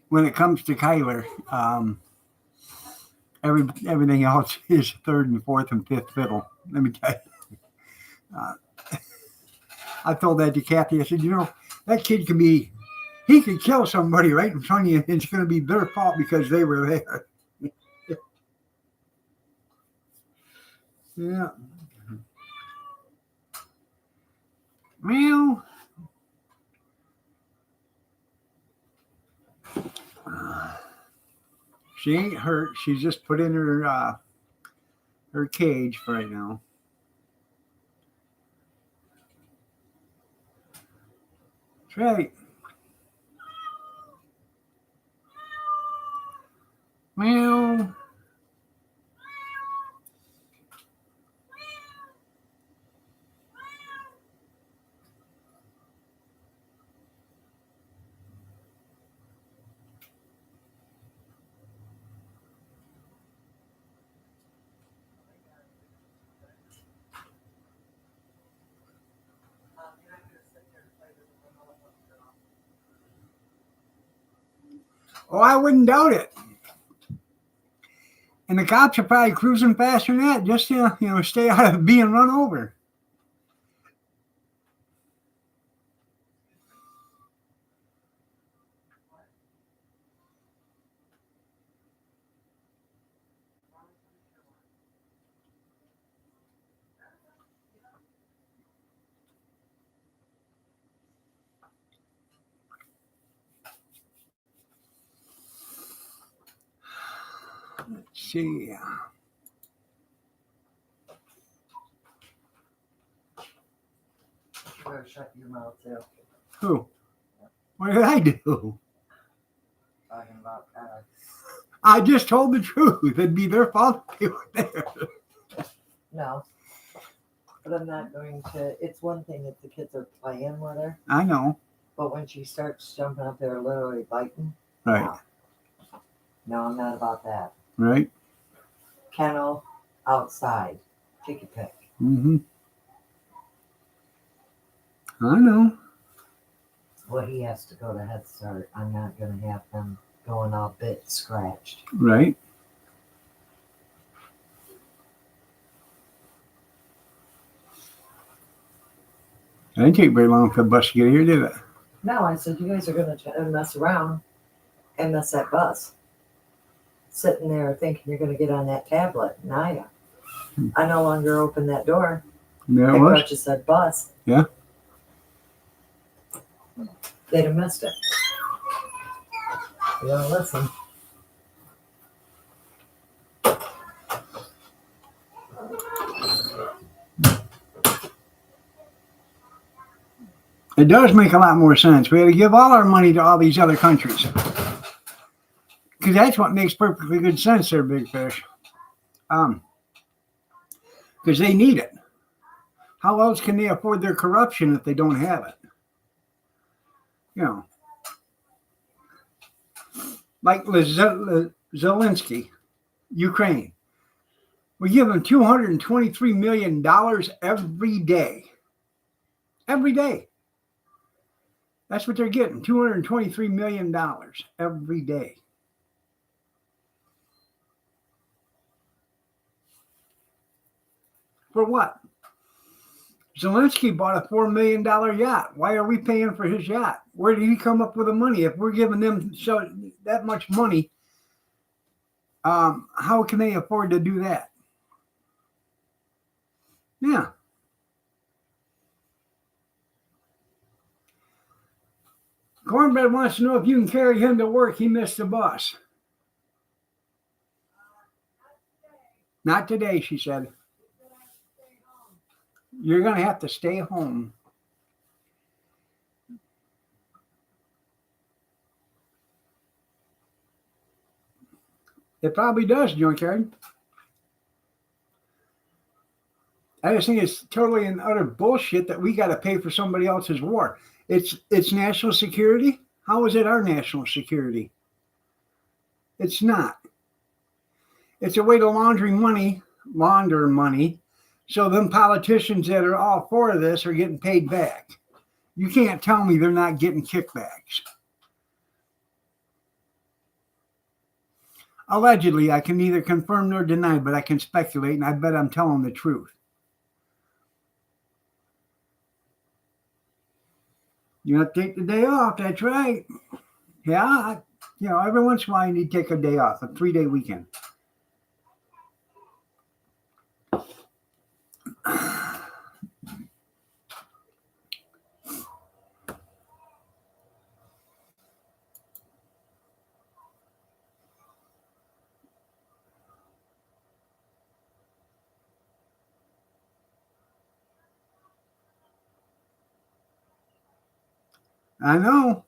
When it comes to Kyler, everything else is third and fourth and fifth fiddle. Let me tell you. I told that to Kathy. I said, you know, that kid he could kill somebody right in front of you, and it's going to be their fault because they were there. Yeah. Meow. She ain't hurt. She's just put in her cage for right now. That's right. Meow. Oh, I wouldn't doubt it. And the cops are probably cruising faster than that just to, stay out of being run over. Let's see. You better shut your mouth too. Who? What did I do? Talking about God. I just told the truth. It'd be their fault if they were there. No. But I'm not going to. It's one thing if the kids are playing with her, I know. but when she starts jumping up there, literally biting. Right. No, I'm not about that. Right. Kennel, outside, take your pick. Mm-hmm. I know. Well, he has to go to Head Start. I'm not going to have them going all bit scratched. Right. It didn't take very long for the bus to get here, did it? No, I said, you guys are going to mess around and miss that bus. Sitting there thinking you're going to get on that tablet. Naya. I no longer opened that door. There it I was. just said bus. Yeah. They'd have missed it. You don't listen. It does make a lot more sense. We had to give all our money to all these other countries. Because that's what makes perfectly good sense there, Big Fish. Because they need it. How else can they afford their corruption if they don't have it? Like Zelensky, Ukraine. We give them $223 million every day. Every day. That's what they're getting, $223 million every day. For what? Zelensky bought a $4 million yacht. Why are we paying for his yacht? Where did he come up with the money? If we're giving them so that much money, how can they afford to do that? Yeah. Cornbread wants to know if you can carry him to work. He missed the bus. Not today, she said. You're going to have to stay home. It probably does, Junkyard. I just think it's totally and utter bullshit that we got to pay for somebody else's war. It's national security. How is it our national security? It's not. It's a way to launder money, so them politicians that are all for this are getting paid back. You can't tell me they're not getting kickbacks. Allegedly, I can neither confirm nor deny, but I can speculate, and I bet I'm telling the truth. You have to take the day off. That's right. Yeah, every once in a while you need to take a day off, a 3-day weekend. I know.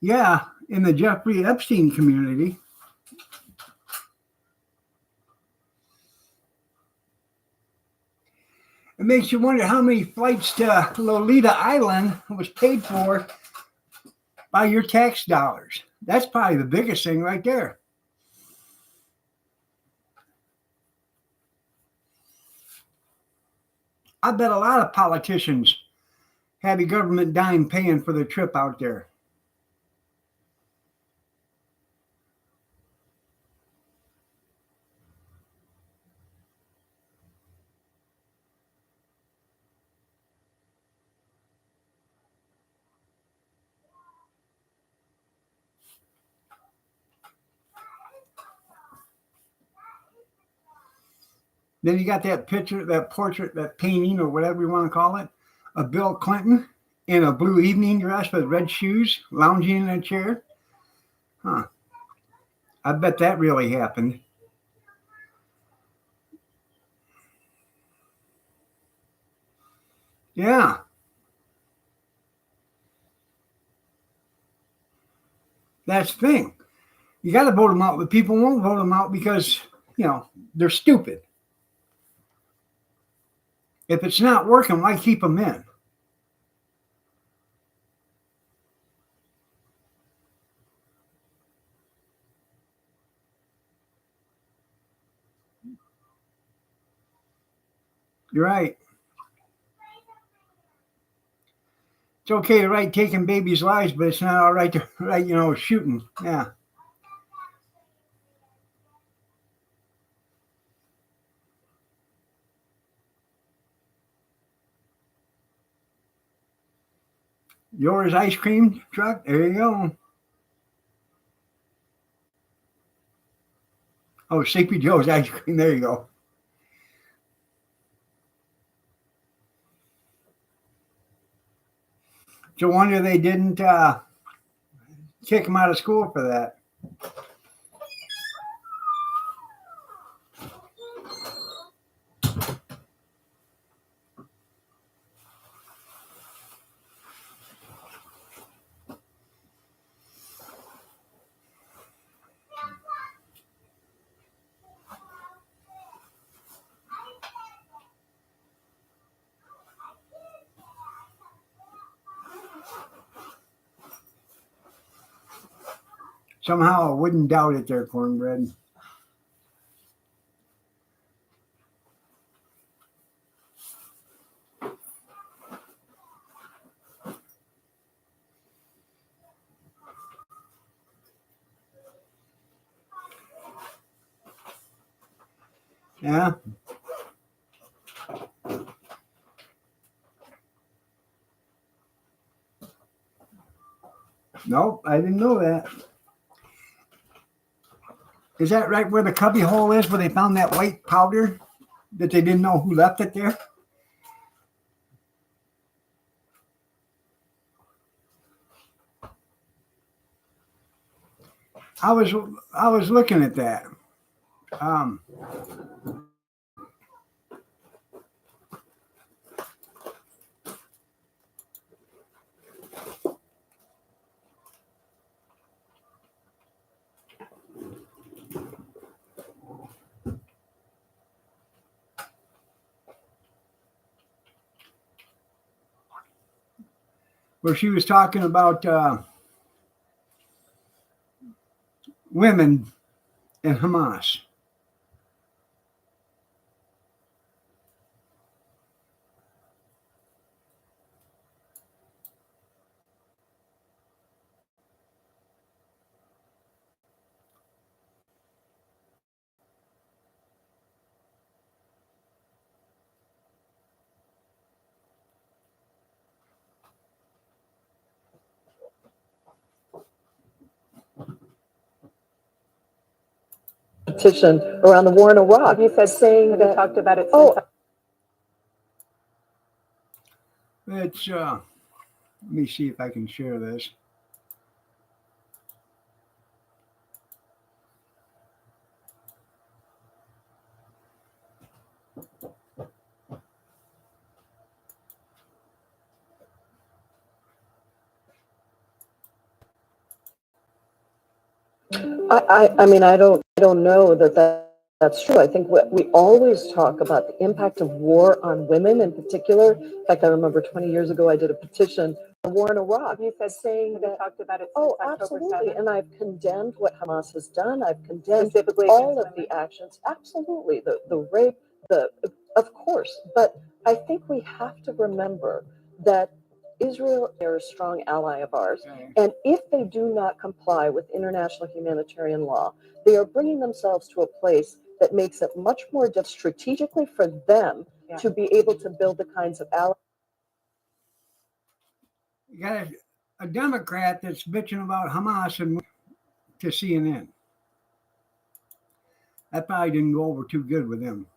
Yeah, in the Jeffrey Epstein community. It makes you wonder how many flights to Lolita Island was paid for by your tax dollars. That's probably the biggest thing right there. I bet a lot of politicians had the government dime paying for their trip out there. Then you got that picture, that portrait, that painting, or whatever you want to call it, of Bill Clinton in a blue evening dress with red shoes, lounging in a chair. Huh. I bet that really happened. Yeah. That's the thing. You got to vote them out, but people won't vote them out because, they're stupid. If it's not working, why keep them in? You're right. It's okay to write taking babies' lives, but it's not all right to write, shooting. Yeah. Yours ice cream truck. There you go. Oh, Sleepy Joe's ice cream. There you go. It's a wonder they didn't kick him out of school for that. Somehow I wouldn't doubt it there, Cornbread. Yeah. Nope, I didn't know that. Is that right where the cubby hole is, where they found that white powder that they didn't know who left it there? I was looking at that. Um, where she was talking about women in Hamas. Petition around the war in Iraq. You said saying that talked about it. Oh, It's let me see if I can share this. I mean, I don't know that's true. I think what we always talk about the impact of war on women in particular. In fact, I remember 20 years ago, I did a petition on war in Iraq. You said saying that talked about it. Oh, absolutely. And I've condemned what Hamas has done. I've condemned all of the actions. Absolutely. The rape, of course. But I think we have to remember that Israel is a strong ally of ours. Okay. And if they do not comply with international humanitarian law, they are bringing themselves to a place that makes it much more strategically for them to be able to build the kinds of allies. You got a Democrat that's bitching about Hamas and to CNN. That probably didn't go over too good with him.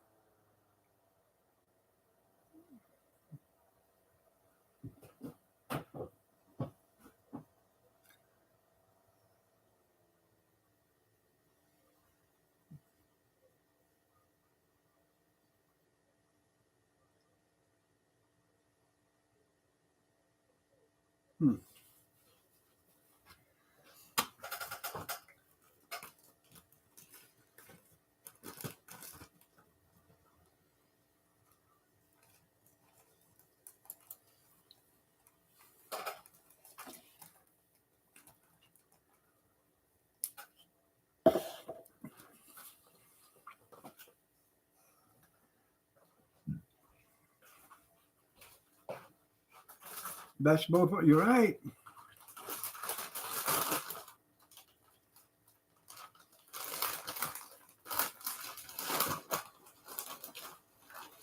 Best both. You're right.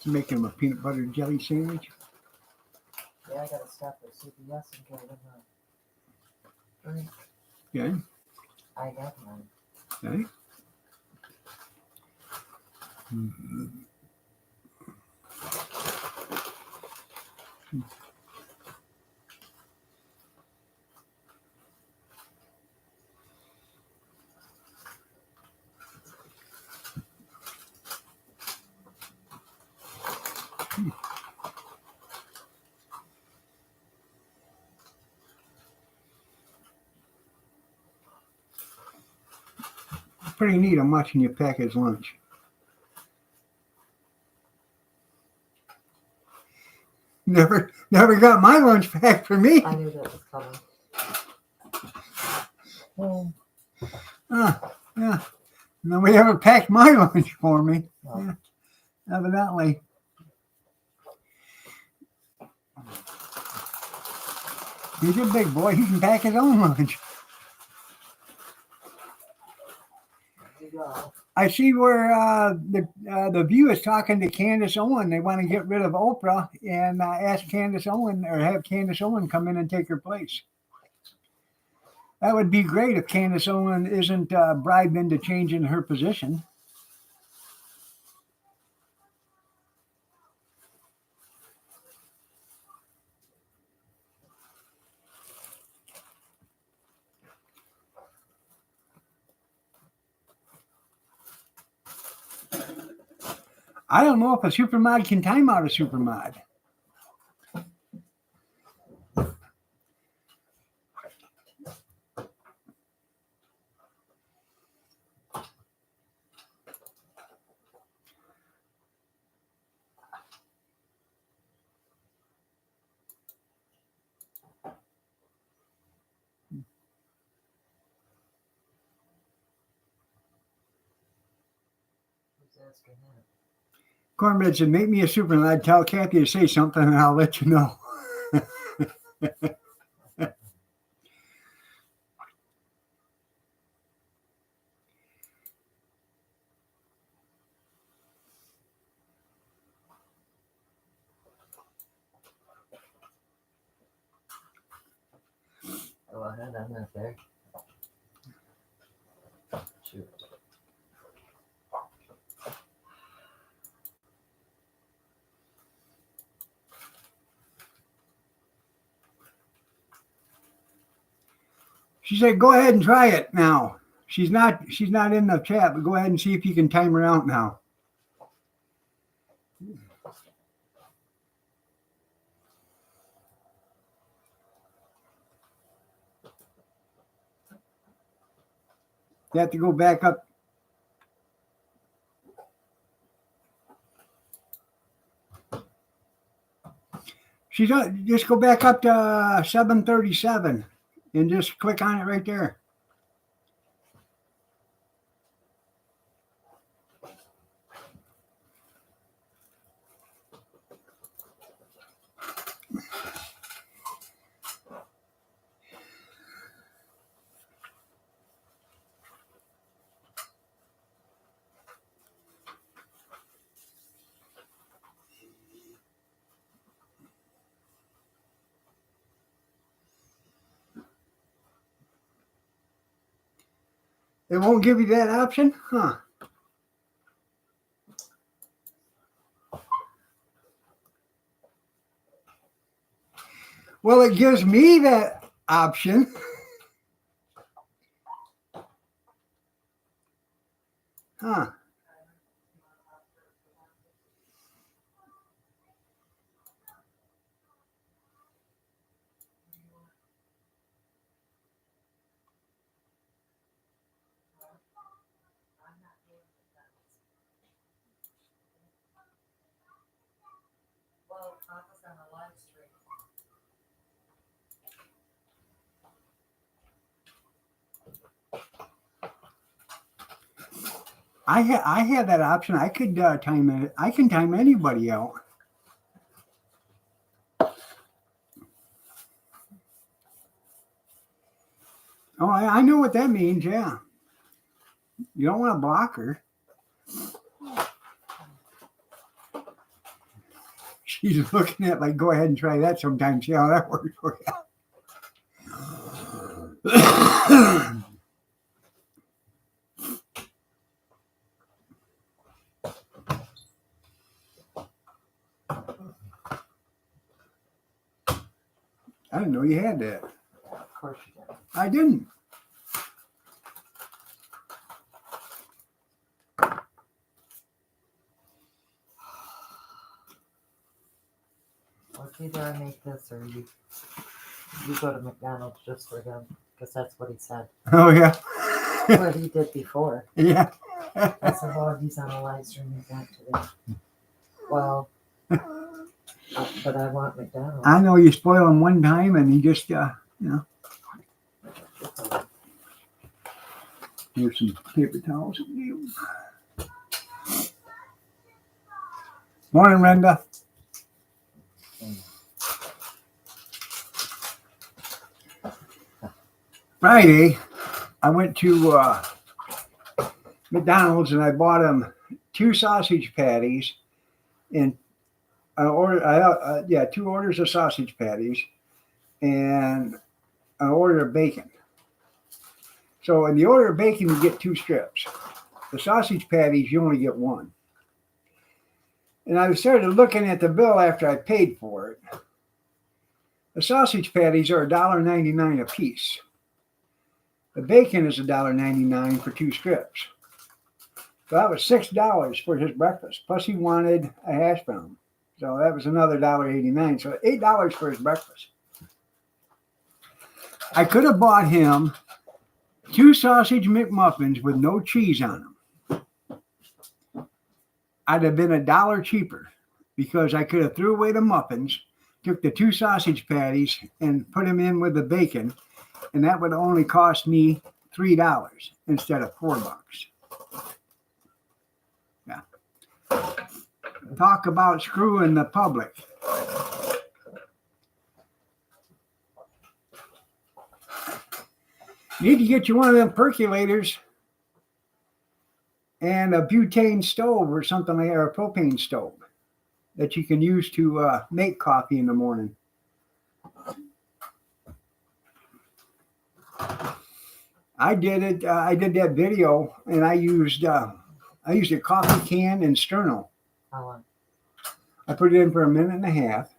Making him a peanut butter and jelly sandwich. Yeah, I gotta stop at CVS and get him a drink. Okay. I got mine. Okay. Mhm. Pretty neat. I'm watching you pack his lunch. Never got my lunch packed for me. I knew that was coming. Oh, Yeah. Nobody ever packed my lunch for me. no. Yeah. Evidently. He's a big boy. He can pack his own lunch. you go. I see where the View is talking to Candace Owen. They want to get rid of Oprah and ask Candace Owen or have Candace Owen come in and take her place. That would be great if Candace Owen isn't bribed into changing her position. I don't know if a supermod can time out a supermod. Who's asking that? Cornbread said, make me a supermod. Tell Kathy to say something and I'll let you know. Go ahead, I'm not there. Shoot. She said, go ahead and try it now. She's not in the chat, but go ahead and see if you can time her out now. You have to go back up. Just go back up to 737 and just click on it right there. It won't give you that option? Huh. Well, it gives me that option. Huh. Well, Papa's on a live stream. I have that option. I could time it. I can time anybody out. Oh, I know what that means. Yeah, you don't want to block her. She's looking at like, go ahead and try that sometime. See how that works for you. I didn't know you had that. Of course you did. I didn't. Well, it's either I make this or you go to McDonald's just for him, because that's what he said. Oh yeah. What he did before. Yeah. I said, well, he's on a live stream with that today. Well, but I want McDonald's. I know you spoil him one time and he just, you know. Here's some paper towels. Morning, Brenda. Friday, I went to McDonald's and I bought him 2 sausage patties and I ordered, 2 orders of sausage patties and an order of bacon. So in the order of bacon, you get 2 strips. The sausage patties, you only get 1. And I started looking at the bill after I paid for it. The sausage patties are $1.99 a piece. The bacon is $1.99 for 2 strips. So that was $6 for his breakfast. Plus he wanted a hash brown. So that was another $1.89. So $8 for his breakfast. I could have bought him 2 sausage McMuffins with no cheese on them. I'd have been $1 cheaper because I could have threw away the muffins, took the 2 sausage patties and put them in with the bacon, and that would only cost me $3 instead of $4. Yeah. Talk about screwing the public. You need to get you one of them percolators and a butane stove or something like that, or a propane stove that you can use to make coffee in the morning. I did it. I did that video, and I used a coffee can and Sterno. How long? I put it in for 1.5 minutes.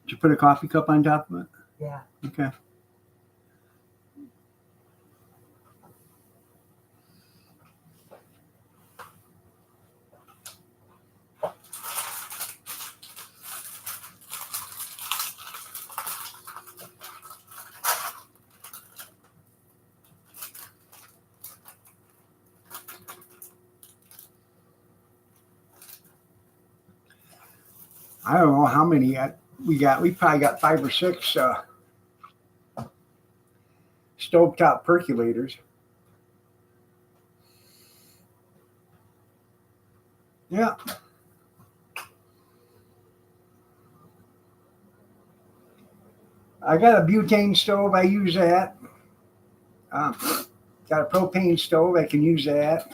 Did you put a coffee cup on top of it? Yeah. Okay. I don't know how many we got. We probably got 5 or 6 stovetop percolators. Yeah. I got a butane stove. I use that. Got a propane stove. I can use that.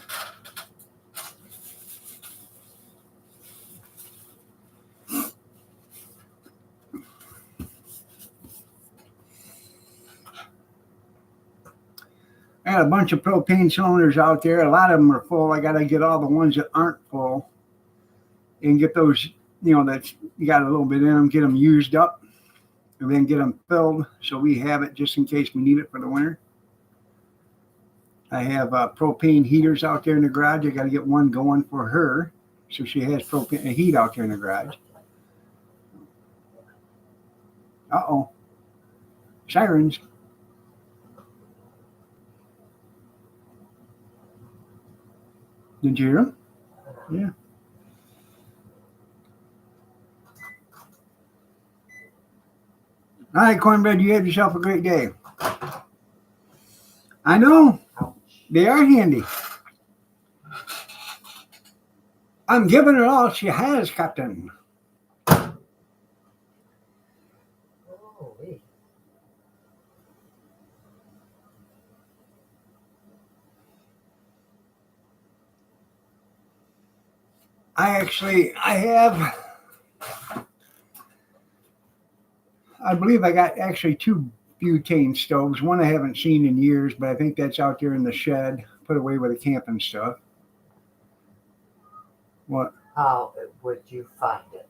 I got a bunch of propane cylinders out there. A lot of them are full. I got to get all the ones that aren't full and get those, that you got a little bit in them, get them used up, and then get them filled so we have it just in case we need it for the winter. I have propane heaters out there in the garage. I got to get one going for her so she has propane heat out there in the garage. Uh-oh. Sirens. Did you hear them? Yeah. All right, Cornbread, you have yourself a great day. I know. They are handy. I'm giving her all she has, Captain. Holy. I believe I got actually 2 butane stoves. One I haven't seen in years, but I think that's out there in the shed, put away with the camping stuff. What? How would you find it?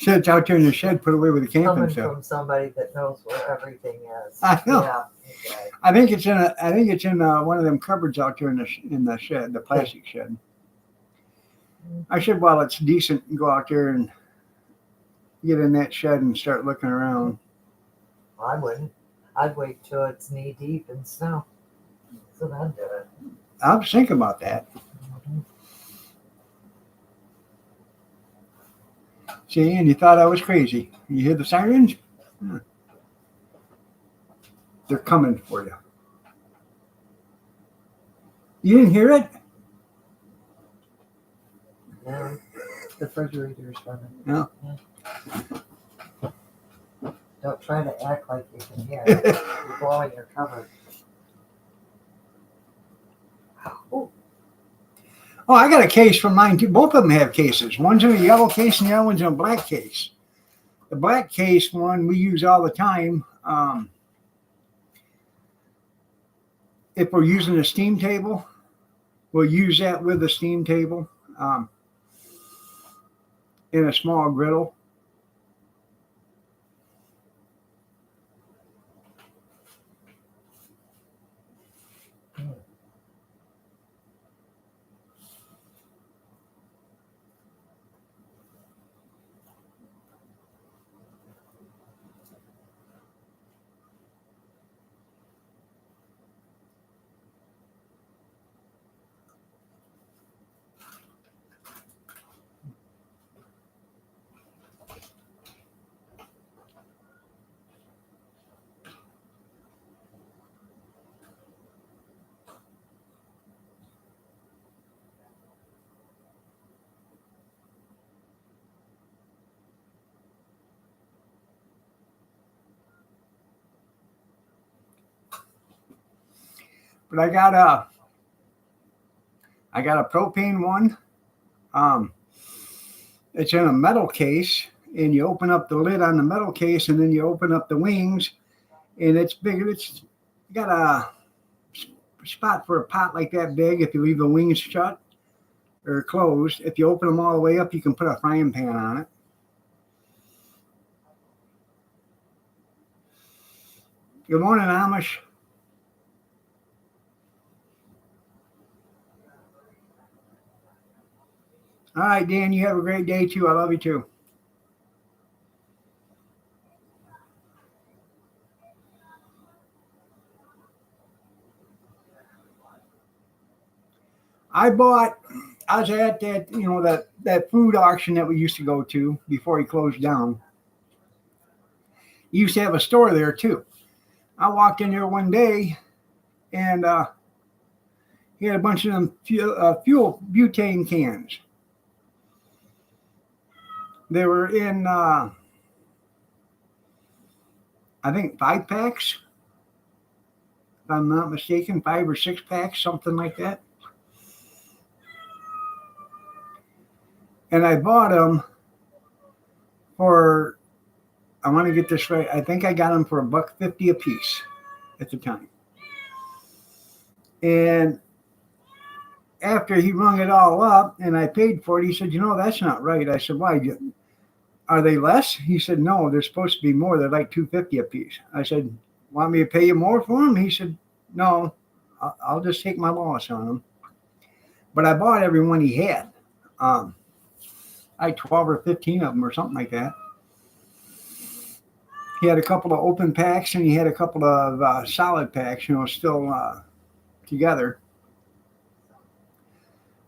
It's out there in the shed, put away with the camping Coming stuff. from somebody that knows where everything is. I know. Yeah. Okay. I think it's in one of them cupboards out there in the shed, the plastic shed. I should, while it's decent, go out there and get in that shed and start looking around. I wouldn't. I'd wait till it's knee deep in snow. So I'd do it. I was thinking about that. See, and you thought I was crazy. You hear the sirens? They're coming for you. You didn't hear it? Yeah. The refrigerator's running. No. Yeah. Don't try to act like you can hear. You're blowing your cover. Oh, Oh, I got a case from mine too. Both of them have cases. One's in a yellow case and the other one's in a black case. The black case one we use all the time. If we're using a steam table, we'll use that with the steam table in a small griddle. But I got a propane one. It's in a metal case, and you open up the lid on the metal case, and then you open up the wings, and it's bigger. It's got a spot for a pot like that big if you leave the wings shut or closed. If you open them all the way up, you can put a frying pan on it. Good morning, Amish. All right, Dan, you have a great day too. I love you too. I was at that, that food auction that we used to go to before he closed down. He used to have a store there too. I walked in there one day and he had a bunch of them fuel butane cans. They were in, I think 5 packs, if I'm not mistaken, 5 or 6 packs, something like that. And I bought them for, I want to get this right, I think I got them for $1.50 a piece at the time. And after he rung it all up and I paid for it, he said, that's not right. I said, why? Are they less? He said, no, they're supposed to be more. They're like $2.50 a piece. I said, want me to pay you more for them? He said, no, I'll just take my loss on them. But I bought every one he had. I had 12 or 15 of them or something like that. He had a couple of open packs and he had a couple of solid packs, still together.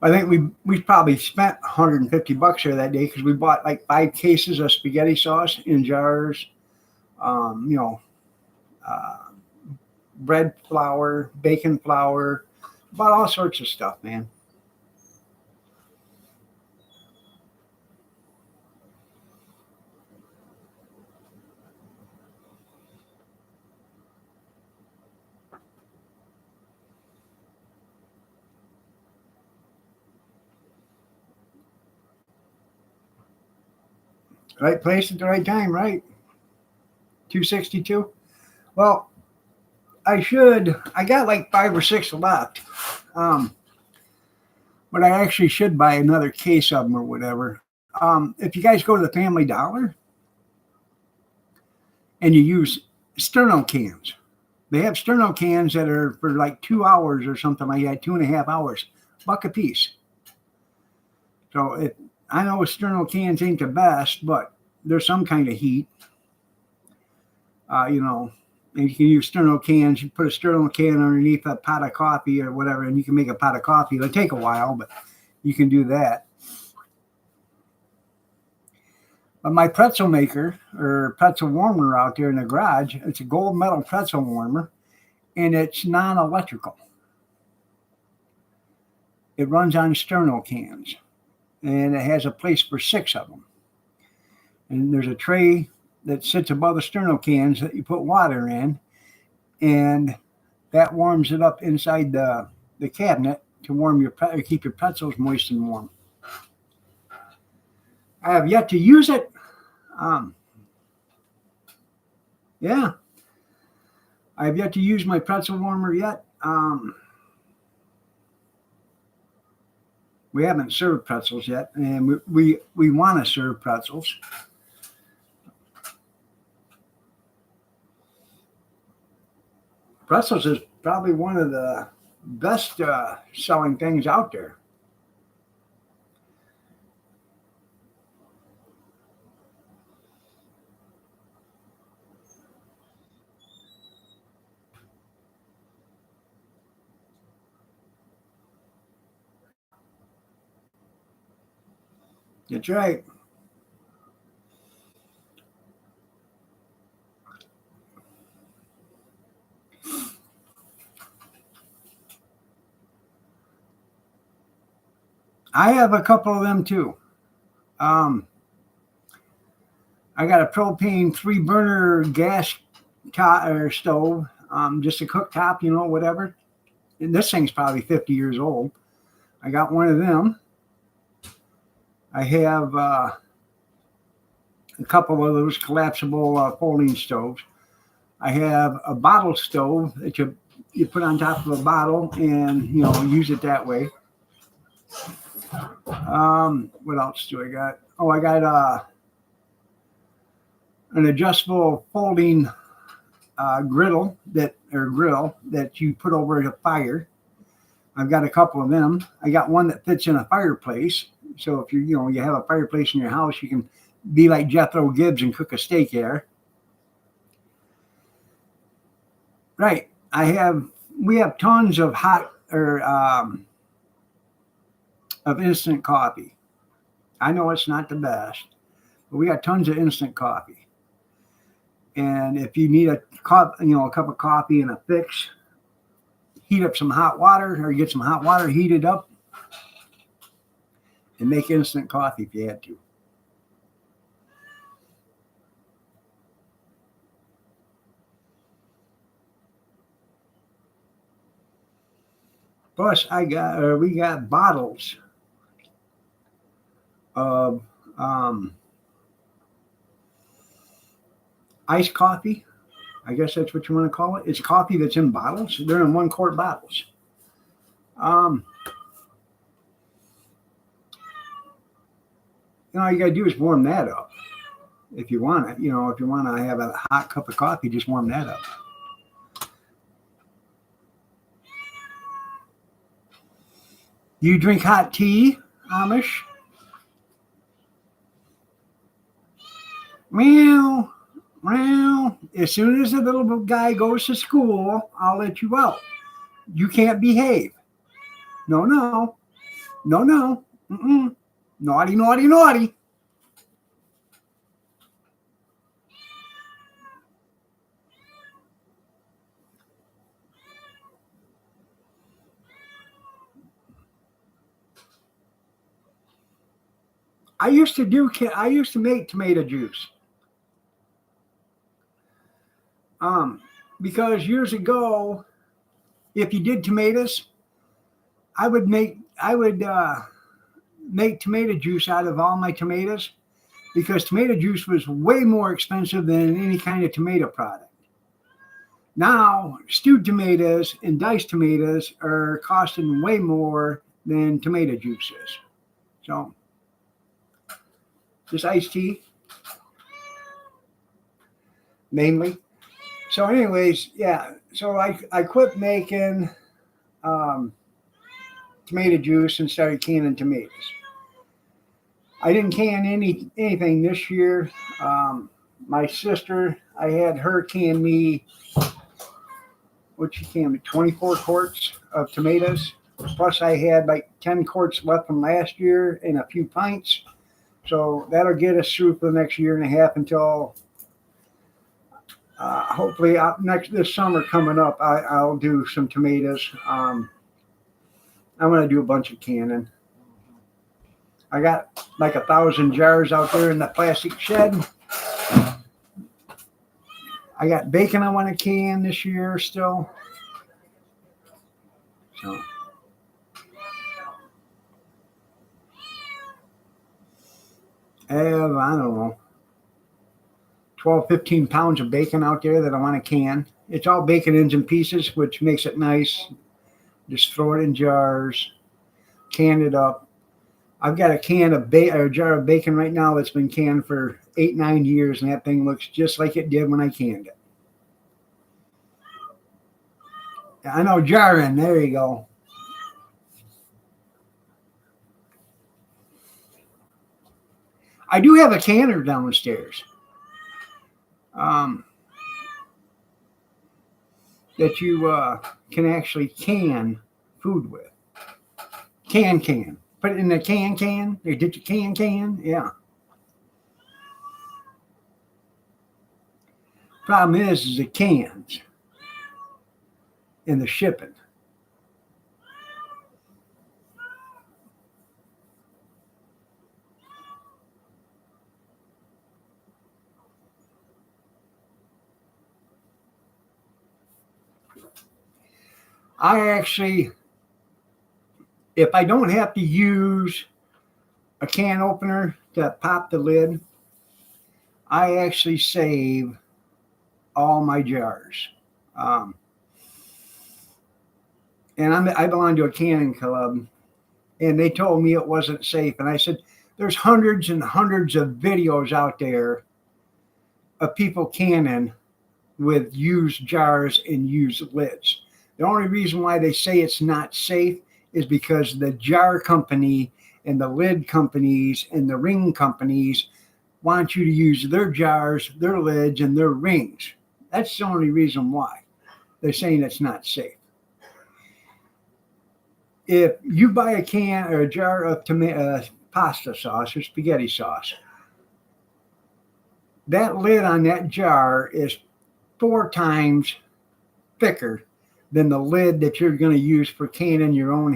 I think we probably spent $150 there that day because we bought like 5 cases of spaghetti sauce in jars, bread flour, bacon flour, bought all sorts of stuff, man. Right place at the right time, right? 262. Well, I got like 5 or 6 left. But I actually should buy another case of them or whatever. If you guys go to the Family Dollar and you use Sterno cans, they have Sterno cans that are for like 2 hours or something like that, 2.5 hours, $1 a piece. So I know Sterno cans ain't the best, but there's some kind of heat. And you can use Sterno cans. You put a Sterno can underneath a pot of coffee or whatever, and you can make a pot of coffee. It'll take a while, but you can do that. But my pretzel maker or pretzel warmer out there in the garage, it's a gold metal pretzel warmer, and it's non-electrical. It runs on Sterno cans, and it has a place for 6 of them. And there's a tray that sits above the sterno cans that you put water in, and that warms it up inside the cabinet to warm your keep your pretzels moist and warm. I have yet to use it. Yeah, I have yet to use my pretzel warmer yet. We haven't served pretzels yet, and we want to serve pretzels. Pretzels is probably one of the best selling things out there. That's right. I have a couple of them too. I got a propane 3-burner gas stove, just a cooktop, whatever. And this thing's probably 50 years old. I got one of them. I have a couple of those collapsible folding stoves. I have a bottle stove that you put on top of a bottle and use it that way. What else do I got? Oh, I got an adjustable folding grill that you put over the fire. I've got a couple of them. I got one that fits in a fireplace. So if you have a fireplace in your house, you can be like Jethro Gibbs and cook a steak there. Right. We have tons of hot of instant coffee. I know it's not the best, but we got tons of instant coffee. And if you need a cup of coffee and a fix, heat up some hot water, or get some hot water, heat it up, and make instant coffee if you had to. Plus, we got bottles of iced coffee. I guess that's what you want to call it. It's coffee that's in bottles. They're in 1-quart bottles. All you got to do is warm that up. If you want it, if you want to have a hot cup of coffee, just warm that up. You drink hot tea, Amish? Meow. Well, as soon as the little guy goes to school, I'll let you out. You can't behave. No. Mm-mm. Naughty. I used to make tomato juice. Because years ago, if you did tomatoes, I would make tomato juice out of all my tomatoes, because tomato juice was way more expensive than any kind of tomato product. Now, stewed tomatoes and diced tomatoes are costing way more than tomato juice is. So, just iced tea, mainly. So anyways, yeah, so I quit making tomato juice and started canning tomatoes. I didn't can anything this year. My sister, I had her can me, 24 quarts of tomatoes. Plus I had like 10 quarts left from last year and a few pints. So that'll get us through for the next year and a half until hopefully this summer coming up, I'll do some tomatoes. I'm going to do a bunch of canning. I got like 1,000 jars out there in the plastic shed. I got bacon I want to can this year still. So. I have, I don't know, 12, 15 pounds of bacon out there that I want to can. It's all bacon ends and pieces, which makes it nice. Just throw it in jars, can it up. I've got a jar of bacon right now that's been canned for 8, 9 years, and that thing looks just like it did when I canned it. I know, jarring. There you go. I do have a canner downstairs that you can actually can food with. Can. Put it in the can. They did your can. Yeah. Problem is the cans and the shipping. If I don't have to use a can opener to pop the lid, I actually save all my jars. And I belong to a canning club, and they told me it wasn't safe. And I said, there's hundreds and hundreds of videos out there of people canning with used jars and used lids. The only reason why they say it's not safe is because the jar company and the lid companies and the ring companies want you to use their jars, their lids, and their rings. That's the only reason why they're saying it's not safe. If you buy a can or a jar of pasta sauce or spaghetti sauce, that lid on that jar is 4 times thicker than the lid that you're going to use for canning your own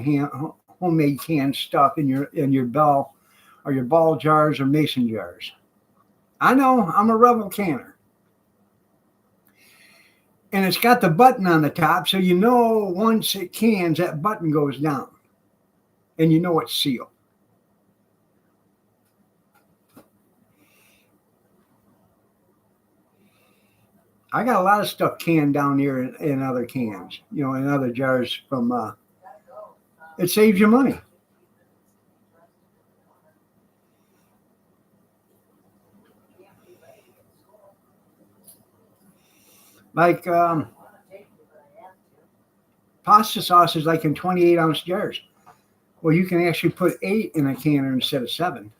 homemade canned stuff in your bell or your ball jars or mason jars. I know, I'm a rebel canner. And it's got the button on the top, so you know once it cans, that button goes down. And you know it's sealed. I got a lot of stuff canned down here in other cans, in other jars from, it saves you money. Like pasta sauce is like in 28-ounce jars. Well, you can actually put 8 in a canner instead of 7.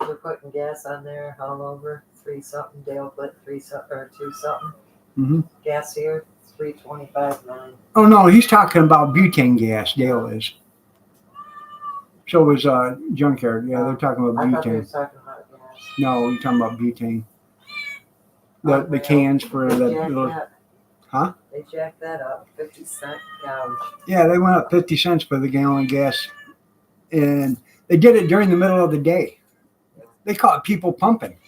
We're putting gas on there all over. 3 something. Dale put 3 something or 2 something. Mm-hmm. Gas here, 3.25 Oh no, he's talking about butane gas. Dale is. So was Junkyard. Yeah, they're talking about I thought they were butane. talking about gas. No, you're talking about butane. The cans for the little. Huh? They jacked that up. 50-cent gouge. Yeah, they went up 50 cents for the gallon of gas, and they did it during the middle of the day. They caught people pumping.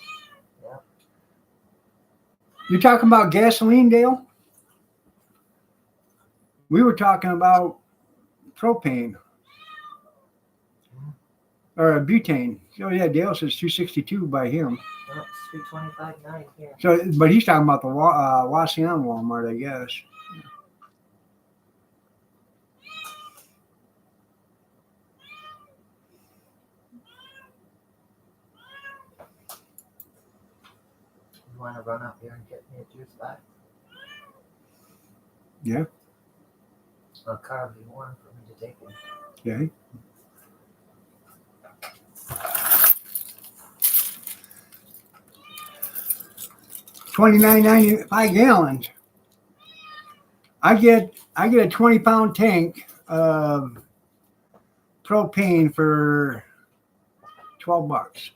Yeah. You talking about gasoline, Dale? We were talking about propane or butane. Oh yeah, Dale says 262 by him. Well, it's 3.25 here. So, but he's talking about the Wasion Walmart, I guess. You want to run up here and get me a juice box? Yeah. A car would be warm for me to take in. Okay. $29.95 gallons. I get a 20-pound tank of propane for $12.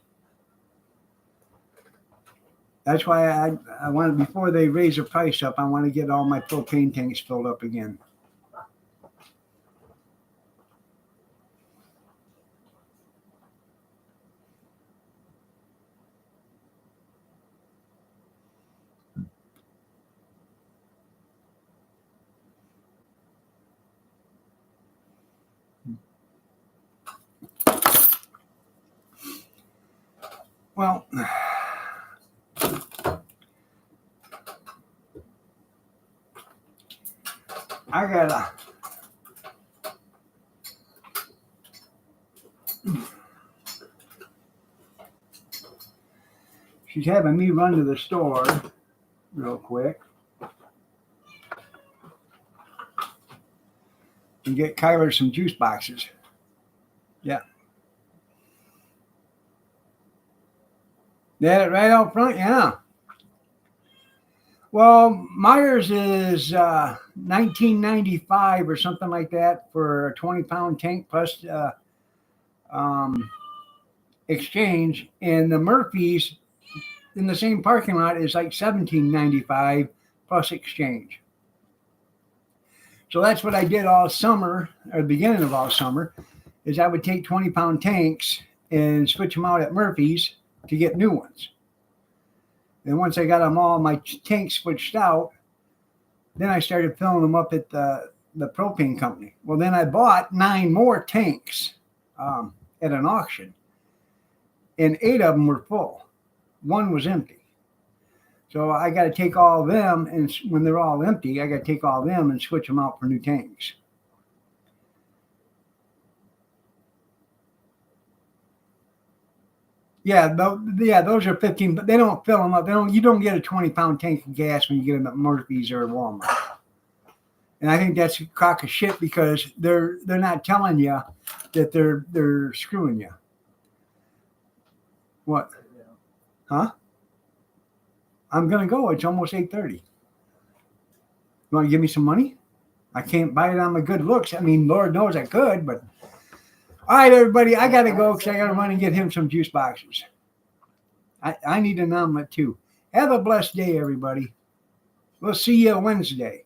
That's why I want, before they raise the price up, I want to get all my propane tanks filled up again. Well, I gotta. She's having me run to the store real quick and get Kyler some juice boxes. Yeah. They had it right out front, yeah. Well, Myers is $19.95 or something like that for a 20-pound tank plus exchange, and the Murphy's in the same parking lot is like $17.95 plus exchange. So that's what I did all summer, or the beginning of all summer, is I would take 20-pound tanks and switch them out at Murphy's to get new ones. And once I got them all, my tanks switched out, then I started filling them up at the propane company. Well, then I bought 9 more tanks at an auction, and 8 of them were full. 1 was empty. So I got to take all of them, and when they're all empty, I got to take all of them and switch them out for new tanks. Yeah, those are 15, but they don't fill them up. You don't get a 20-pound tank of gas when you get them at Murphy's or Walmart. And I think that's a crock of shit because they're not telling you that they're screwing you. What? Huh? I'm gonna go. It's almost 8:30. You want to give me some money? I can't buy it on my good looks. I mean, Lord knows I could, but all right, everybody, I gotta go because I gotta run and get him some juice boxes. I need an omelet too. Have a blessed day, everybody. We'll see you Wednesday.